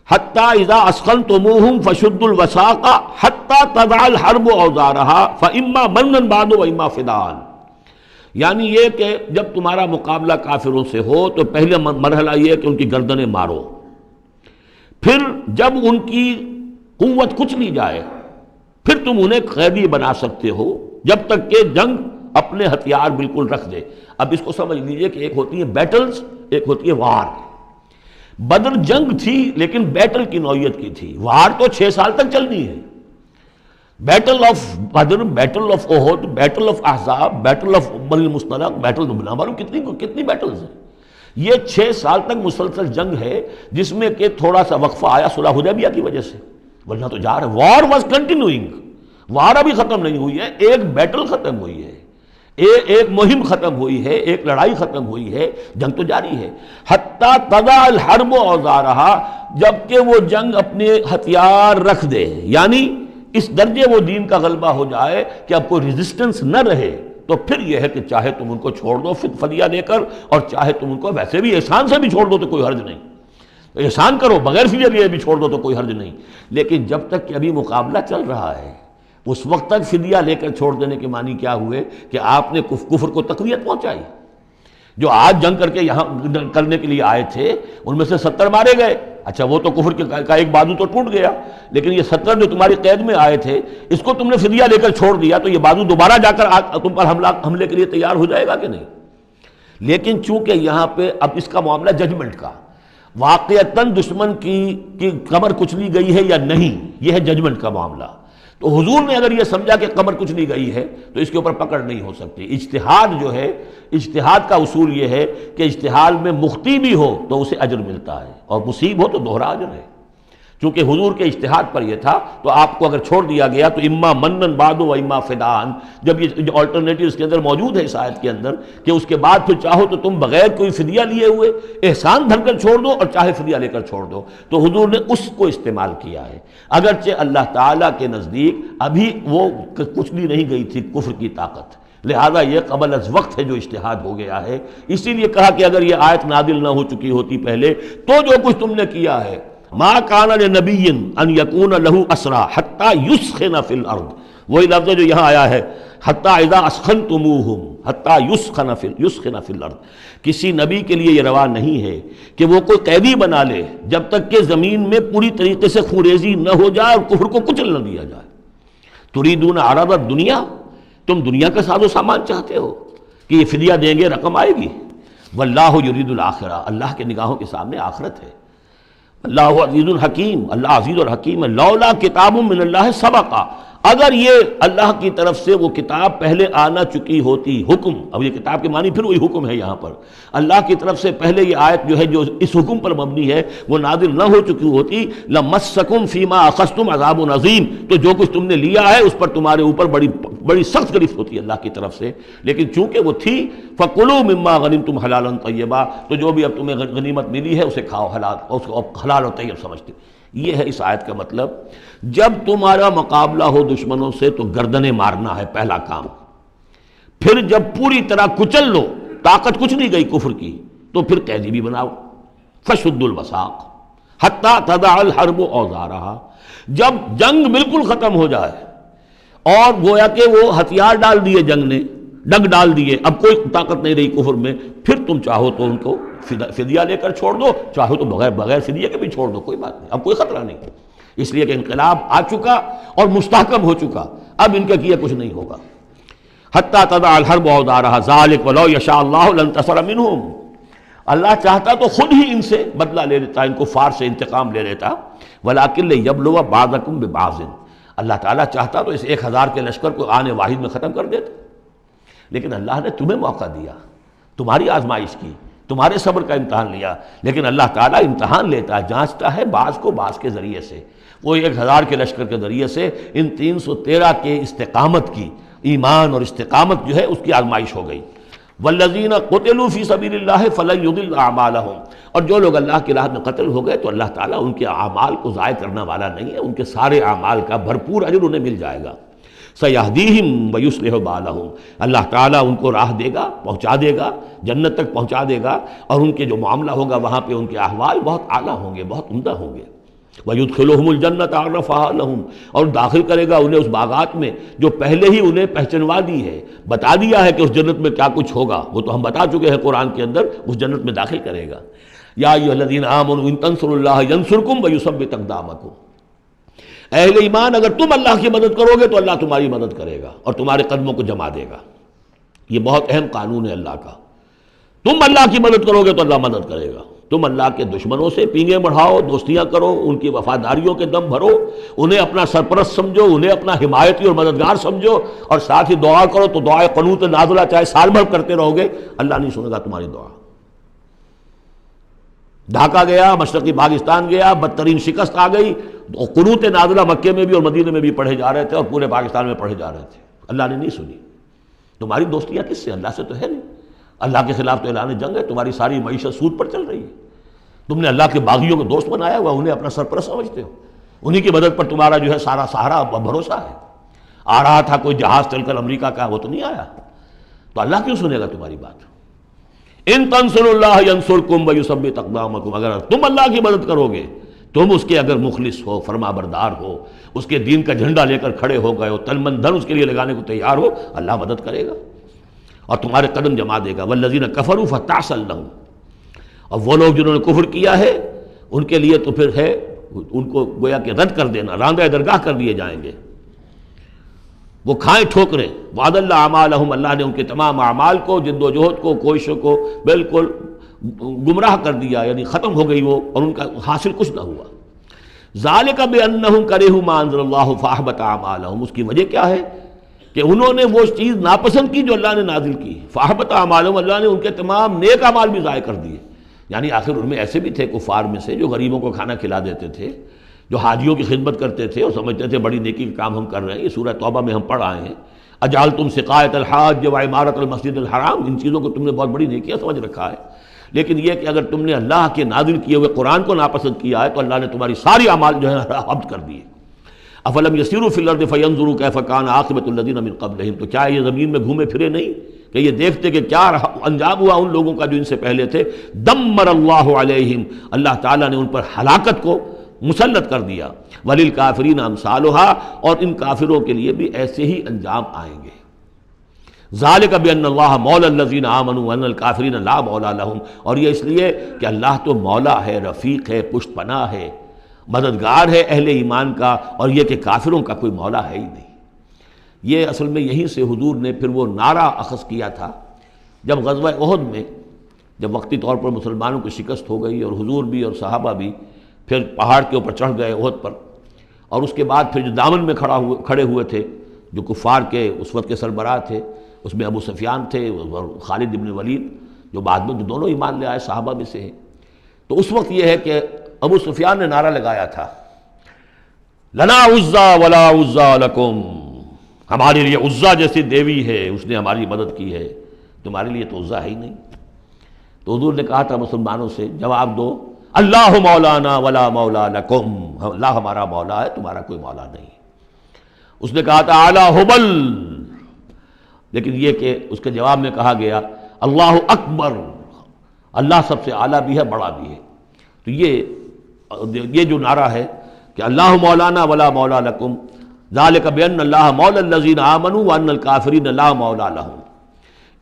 حَتَّى إِذَا أَسْخَنْتُمُوهُمْ فَشُدُّوا الْوَثَاقَ حَتَّى تَضَعَ الْحَرْبُ أَوْزَارَهَا فَإِمَّا مَنًّا بَعْدُ وَإِمَّا فِدَاءً، یعنی یہ کہ جب تمہارا مقابلہ کافروں سے ہو تو پہلے مرحلہ یہ ہے کہ ان کی گردنیں مارو، پھر جب ان کی قوت کچھ نہیں جائے پھر تم انہیں قیدی بنا سکتے ہو جب تک کہ جنگ اپنے ہتھیار بالکل رکھ دے۔ اب اس کو سمجھ لیجئے کہ ایک ہوتی ہیں بیٹلز، ایک ہوتی ہے وار۔ بدر جنگ تھی لیکن بیٹل کی نوعیت کی تھی، وار تو 6 سال تک چلنی ہے۔ Battle of Badr, battle of Uhud, battle of Ahzab, battle of Bani al-Mustaliq, battle نہ معلوم کتنی بیٹلز ہیں۔ یہ 6 سال تک مسلسل جنگ ہے جس میں کہ تھوڑا سا وقفہ آیا صلح حدیبیہ کی وجہ سے، ورنہ تو جا رہا ہے۔ وار واز کنٹینیوئنگ، وار ابھی ختم نہیں ہوئی ہے، ایک بیٹل ختم ہوئی ہے، ایک مہم ختم ہوئی ہے، ایک لڑائی ختم ہوئی ہے، جنگ تو جاری ہے۔ حتیٰ تضع الحرب اوزارہا، جبکہ وہ جنگ اپنے ہتھیار رکھ دے، یعنی اس درجے وہ دین کا غلبہ ہو جائے کہ اب کوئی ریزسٹنس نہ رہے، تو پھر یہ ہے کہ چاہے تم ان کو چھوڑ دو فدیہ لے کر، اور چاہے تم ان کو ویسے بھی احسان سے بھی چھوڑ دو تو کوئی حرج نہیں، احسان کرو بغیر فدیہ لیے بھی چھوڑ دو تو کوئی حرج نہیں۔ لیکن جب تک کہ ابھی مقابلہ چل رہا ہے اس وقت تک فدیہ لے کر چھوڑ دینے کے معنی کیا ہوئے کہ آپ نے کفر کو تقویت پہنچائی۔ جو آج جنگ کر کے یہاں کرنے کے لیے آئے تھے ان میں سے 70 مارے گئے، اچھا وہ تو کفر کا ایک بازو تو ٹوٹ گیا، لیکن یہ 70 جو تمہاری قید میں آئے تھے اس کو تم نے فدیہ لے کر چھوڑ دیا تو یہ بازو دوبارہ جا کر تم پر حملے کے لیے تیار ہو جائے گا کہ نہیں؟ لیکن چونکہ یہاں پہ اب اس کا معاملہ ججمنٹ کا، واقعتاً دشمن کی کمر کچلی گئی ہے یا نہیں، یہ ہے ججمنٹ کا معاملہ۔ تو حضور نے اگر یہ سمجھا کہ قمر کچھ نہیں گئی ہے تو اس کے اوپر پکڑ نہیں ہو سکتی۔ اجتہاد جو ہے، اجتہاد کا اصول یہ ہے کہ اجتہاد میں مخطی بھی ہو تو اسے اجر ملتا ہے اور مصیب ہو تو دوہرا اجر ہے۔ چونکہ حضور کے اجتہاد پر یہ تھا تو آپ کو اگر چھوڑ دیا گیا تو اما منن بعد و اما فدان، جب یہ آلٹرنیٹو اس کے اندر موجود ہے اس آیت کے اندر کہ اس کے بعد پھر چاہو تو تم بغیر کوئی فدیہ لیے ہوئے احسان دھر کر چھوڑ دو اور چاہے فدیہ لے کر چھوڑ دو، تو حضور نے اس کو استعمال کیا ہے۔ اگرچہ اللہ تعالیٰ کے نزدیک ابھی وہ کچلی نہیں گئی تھی کفر کی طاقت، لہذا یہ قبل از وقت ہے جو اجتہاد ہو گیا ہے۔ اسی لیے کہا کہ اگر یہ آیت نازل نہ ہو چکی ہوتی پہلے تو جو کچھ تم نے کیا ہے، ما کان لنبی ان یکون لہ اسرا حتی یسخن فی الارض، وہی لفظ جو یہاں آیا ہے حتی اذا اسخنتموہم حتی یسخن فی الارض، کسی نبی کے لیے یہ روا نہیں ہے کہ وہ کوئی قیدی بنا لے جب تک کہ زمین میں پوری طریقے سے خونریزی نہ ہو جائے اور کفر کو کچل نہ دیا جائے۔ تریدون عرض الدنیا، تم دنیا کا ساز و سامان چاہتے ہو کہ یہ فدیہ دیں گے رقم آئے گی، واللہ یرید الآخرہ، اللہ کے نگاہوں کے سامنے آخرت ہے۔ اللہ عزیز الحکیم، اللہ عزیز اور حکیم ہے۔ لولا کتاب من اللہ سبقا، اگر یہ اللہ کی طرف سے وہ کتاب پہلے آنا چکی ہوتی، حکم، اب یہ کتاب کے معنی پھر وہی حکم ہے یہاں پر، اللہ کی طرف سے پہلے یہ آیت جو ہے جو اس حکم پر مبنی ہے وہ نازل نہ ہو چکی ہوتی، لمسکم فیما اخذتم عذاب عظیم، تو جو کچھ تم نے لیا ہے اس پر تمہارے اوپر بڑی سخت گرفت ہوتی ہے اللہ کی طرف سے، لیکن چونکہ وہ تھی فَكُلُوا مِمَّا غَنِمْتُمْ حَلَالًا طَيِّبًا، تو جو بھی اب تمہیں غنیمت ملی ہے اسے کھاؤ حلال، اس کو حلال اور طیب سمجھتے۔ یہ ہے اس آیت کا مطلب، جب تمہارا مقابلہ ہو دشمنوں سے تو گردنیں مارنا ہے پہلا کام، پھر جب پوری طرح کچل لو، طاقت کچھ نہیں گئی کفر کی، تو پھر قیدی بھی بناؤ۔ فَشُدُّ الْوَثَاقَ حَتَّى تَضَعَ الْحَرْبُ أَوْزَارَهَا، جب جنگ بالکل ختم ہو جائے اور گویا کہ وہ ہتھیار ڈال دیے جنگ نے، ڈگ ڈال دیے، اب کوئی طاقت نہیں رہی کفر میں، پھر تم چاہو تو ان کو فدیہ لے کر چھوڑ دو، چاہو تو بغیر فدیہ کے بھی چھوڑ دو، کوئی بات نہیں، اب کوئی خطرہ نہیں، اس لیے کہ انقلاب آ چکا اور مستحکم ہو چکا، اب ان کے کیے کچھ نہیں ہوگا۔ حتیٰ تضع الحرب اوزارها ذلک ولو یشاء اللہ لانتصر منہم، اللہ چاہتا تو خود ہی ان سے بدلہ لے لیتا، ان کفار سے انتقام لے لیتا، ولکن لیبلو بعضکم ببعض، اللہ تعالیٰ چاہتا تو اس 1000 کے لشکر کو آنے واحد میں ختم کر دیتا، لیکن اللہ نے تمہیں موقع دیا، تمہاری آزمائش کی، تمہارے صبر کا امتحان لیا، لیکن اللہ تعالیٰ امتحان لیتا ہے، جانچتا ہے بعض کو بعض کے ذریعے سے، وہ 1000 کے لشکر کے ذریعے سے ان 313 کے استقامت کی، ایمان اور استقامت جو ہے اس کی آزمائش ہو گئی۔ والذین قتلوا فی سبیل اللہ فلن یضل اعمالہم، اور جو لوگ اللہ کی راہ میں قتل ہو گئے تو اللہ تعالیٰ ان کے اعمال کو ضائع کرنے والا نہیں ہے، ان کے سارے اعمال کا بھرپور اجر انہیں مل جائے گا۔ سیہدیہم ویصلح بالہم، اللہ تعالیٰ ان کو راہ دے گا، پہنچا دے گا، جنت تک پہنچا دے گا، اور ان کے جو معاملہ ہوگا وہاں پہ ان کے احوال بہت اعلیٰ ہوں گے، بہت عمدہ ہوں گے۔ وَيُدْخِلُهُمُ الْجَنَّةَ عَرَّفَهَا لَهُمْ، اور داخل کرے گا انہیں اس باغات میں جو پہلے ہی انہیں پہچنوا دی ہے، بتا دیا ہے کہ اس جنت میں کیا کچھ ہوگا، وہ تو ہم بتا چکے ہیں قرآن کے اندر، اس جنت میں داخل کرے گا۔ یا ایھا الذین آمنوا ان تنصروا اللہ ینصرکم ویثبت اقدامکم، اہل ایمان اگر تم اللہ کی مدد کرو گے تو اللہ تمہاری مدد کرے گا اور تمہارے قدموں کو جما دے گا۔ یہ بہت اہم قانون ہے اللہ کا، تم اللہ کی مدد کرو گے تو اللہ مدد کرے گا۔ تم اللہ کے دشمنوں سے پینگیں بڑھاؤ، دوستیاں کرو، ان کی وفاداریوں کے دم بھرو، انہیں اپنا سرپرست سمجھو، انہیں اپنا حمایتی اور مددگار سمجھو، اور ساتھ ہی دعا کرو تو دعائے قنوت نازلہ چاہے سال بھر کرتے رہو گے، اللہ نہیں سنے گا تمہاری دعا۔ ڈھاکہ گیا، مشرقی پاکستان گیا، بدترین شکست آ گئی، قنوت نازلہ مکے میں بھی اور مدینے میں بھی پڑھے جا رہے تھے اور پورے پاکستان میں پڑھے جا رہے تھے، اللہ نے نہیں سنی۔ تمہاری دوستیاں کس سے؟ اللہ سے تو ہے نہیں، اللہ کے خلاف تو اعلان جنگ ہے، تمہاری ساری معیشت سود پر چل رہی ہے، تم نے اللہ کے باغیوں کو دوست بنایا ہوا، انہیں اپنا سرپرست سمجھتے ہو، انہی کی مدد پر تمہارا جو ہے سارا سہارا بھروسہ ہے۔ آ رہا تھا کوئی جہاز چل کر امریکہ کا، وہ تو نہیں آیا، تو اللہ کیوں سنے گا تمہاری بات؟ ان تنصروا اللہ ینصرکم ویثبت اقدامکم، اگر تم اللہ کی مدد کرو گے، تم اس کے اگر مخلص ہو، فرما بردار ہو، اس کے دین کا جھنڈا لے کر کھڑے ہو گئے ہو، تن من دھن اس کے لیے لگانے کو تیار ہو، اللہ مدد کرے گا اور تمہارے قدم جما دے گا۔ والذین کفروا فتعسا لهم، اور وہ لوگ جنہوں نے کفر کیا ہے ان کے لیے تو پھر ہے ان کو گویا کہ رد کر دینا، راندہ درگاہ کر دیے جائیں گے، وہ کھائیں ٹھوکریں۔ وعد اللہ اعمالہم، اللہ نے ان کے تمام اعمال کو، جد و جہد کو، کوششوں کو بالکل گمراہ کر دیا، یعنی ختم ہو گئی وہ، اور ان کا حاصل کچھ نہ ہوا۔ ذالک بانہم کرہوا ما انزل اللہ فاحبط اعمالہم، اس کی وجہ کیا ہے کہ انہوں نے وہ چیز ناپسند کی جو اللہ نے نازل کی، فاحبط اعمالہم، اللہ نے ان کے تمام نیک اعمال بھی ضائع کر دیے۔ یعنی آخر ان میں ایسے بھی تھے کفار میں سے جو غریبوں کو کھانا کھلا دیتے تھے، جو حاجیوں کی خدمت کرتے تھے اور سمجھتے تھے بڑی نیکی کا کام ہم کر رہے ہیں، یہ سورہ توبہ میں ہم پڑھ آئے ہیں، اجعلتم سقایۃ الحاج وعمارۃ المسجد الحرام، ان چیزوں کو تم نے بہت بڑی نیکیاں سمجھ رکھا ہے، لیکن یہ کہ اگر تم نے اللہ کے نازل کیے ہوئے قرآن کو ناپسند کیا ہے تو اللہ نے تمہاری ساری اعمال جو ہے حبط کر دیے۔ افلم یسیروا فی الارض فینظروا کیف کان عاقبۃ الذین من قبلہم، تو کیا یہ زمین میں گھومے پھرے نہیں کہ یہ دیکھتے کہ کیا انجام ہوا ان لوگوں کا جو ان سے پہلے تھے؟ دمر اللہ علیہم، اللہ تعالیٰ نے ان پر ہلاکت کو مسلط کر دیا۔ وللکافرین امثالھا، اور ان کافروں کے لیے بھی ایسے ہی انجام آئیں گے۔ ذالک بان اللہ مولا الذین آمنوا وان الکافرین لا مولا لہم، اور یہ اس لیے کہ اللہ تو مولا ہے، رفیق ہے، پشت پناہ ہے، مددگار ہے اہل ایمان کا، اور یہ کہ کافروں کا کوئی مولا ہے ہی نہیں۔ یہ اصل میں یہیں سے حضور نے پھر وہ نعرہ اخذ کیا تھا جب غزوہ احد میں، جب وقتی طور پر مسلمانوں کی شکست ہو گئی اور حضور بھی اور صحابہ بھی پھر پہاڑ کے اوپر چڑھ گئے احد پر، اور اس کے بعد پھر جو دامن میں کھڑے ہوئے تھے جو کفار کے اس وقت کے سربراہ تھے، اس میں ابو سفیان تھے اور خالد بن ولید جو بعد میں دونوں ایمان لے آئے صحابہ میں سے ہیں۔ تو اس وقت یہ ہے کہ ابو سفیان نے نعرہ لگایا تھا، لنا عزا ولا عزا لکم، ہمارے لیے عزا جیسی دیوی ہے، اس نے ہماری مدد کی ہے، تمہارے لیے تو عزا ہے ہی نہیں۔ تو حضور نے کہا تھا مسلمانوں سے جواب دو، اللہ مولانا ولا مولا لکم، اللہ ہمارا مولا ہے، تمہارا کوئی مولا نہیں۔ اس نے کہا تھا اعلی حبل، لیکن یہ کہ اس کے جواب میں کہا گیا اللہ اکبر، اللہ سب سے اعلیٰ بھی ہے، بڑا بھی ہے۔ تو یہ جو نعرہ ہے کہ اللہ مولانا ولا مولا لکم، ذالک بان اللہ مولا الذین آمنوا وان الکافرین لا مولا لہم،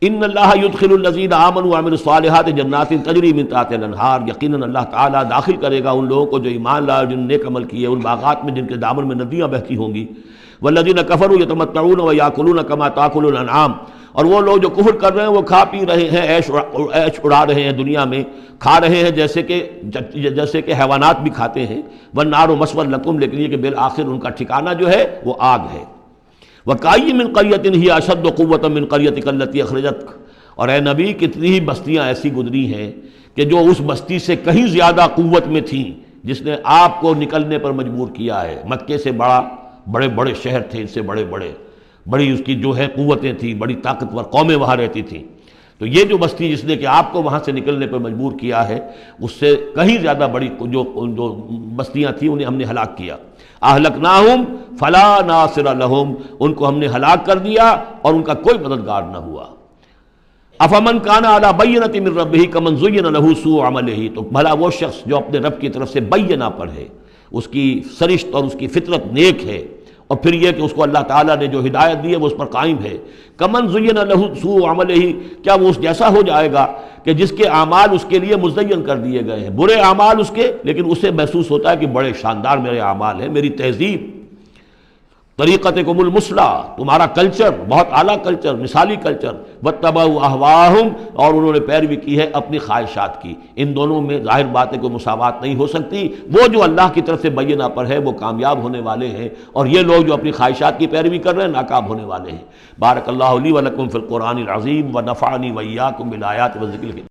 ان اللہ یدخل الذین آمنوا وعملوا الصالحات جنات تجری من تحتها الانہار، یقیناً اللہ تعالیٰ داخل کرے گا ان لوگوں کو جو ایمان لائے اور جن نے نیک عمل کیے ان باغات میں جن کے دامن میں ندیاں بہتی ہوں گی۔ والذین کفروا یتمتعون ویاکلون کما تاکل الانعام، اور وہ لوگ جو کفر کر رہے ہیں وہ کھا پی رہے ہیں، عیش اڑا رہے ہیں دنیا میں، کھا رہے ہیں جیسے کہ حیوانات بھی کھاتے ہیں۔ والنار مثوی لکم، لیکن یہ کہ بالآخر ان کا ٹھکانہ جو ہے وہ آگ ہے۔ وَكَأَيٍّ مِّن قَرْيَةٍ هِيَ أَشَدُّ قُوَّةً مِّن قَرْيَتِكَ الَّتِي أَخْرَجَتْكَ، اور اے نبی کتنی ہی بستیاں ایسی گزری ہیں کہ جو اس بستی سے کہیں زیادہ قوت میں تھیں جس نے آپ کو نکلنے پر مجبور کیا ہے۔ مکے سے بڑے بڑے شہر تھے، اس سے بڑی اس کی جو ہے قوتیں تھیں، بڑی طاقتور قومیں وہاں رہتی تھیں، تو یہ جو بستی جس نے کہ آپ کو وہاں سے نکلنے پر مجبور کیا ہے اس سے کہیں زیادہ بڑی جو بستیاں تھیں انہیں ہم نے ہلاک کیا۔ اہلکناہم فلا ناصر لہم، ان کو ہم نے ہلاک کر دیا اور ان کا کوئی مددگار نہ ہوا۔ افمن کان علی بینۃ من ربہ کمن زین لہ سوء عملہ، تو بھلا وہ شخص جو اپنے رب کی طرف سے بینہ پر ہے اس کی سرشت اور اس کی فطرت نیک ہے، اور پھر یہ کہ اس کو اللہ تعالیٰ نے جو ہدایت دی ہے وہ اس پر قائم ہے۔ کمن زین لہ سوء عملہ، کیا وہ اس جیسا ہو جائے گا کہ جس کے اعمال اس کے لیے مزین کر دیے گئے ہیں، برے اعمال اس کے، لیکن اسے محسوس ہوتا ہے کہ بڑے شاندار میرے اعمال ہیں، میری تہذیب، طریقتکم المثلی، تمہارا کلچر بہت اعلیٰ کلچر، مثالی کلچر، واتبعوا اہواہم، اور انہوں نے پیروی کی ہے اپنی خواہشات کی۔ ان دونوں میں ظاہر بات ہے کوئی مساوات نہیں ہو سکتی۔ وہ جو اللہ کی طرف سے بینہ پر ہے وہ کامیاب ہونے والے ہیں، اور یہ لوگ جو اپنی خواہشات کی پیروی کر رہے ہیں ناکام ہونے والے ہیں۔ بارک اللہ لی ولکم فی القرآن العظیم ونفعنی وإیاکم بالآیات والذکر الحکیم۔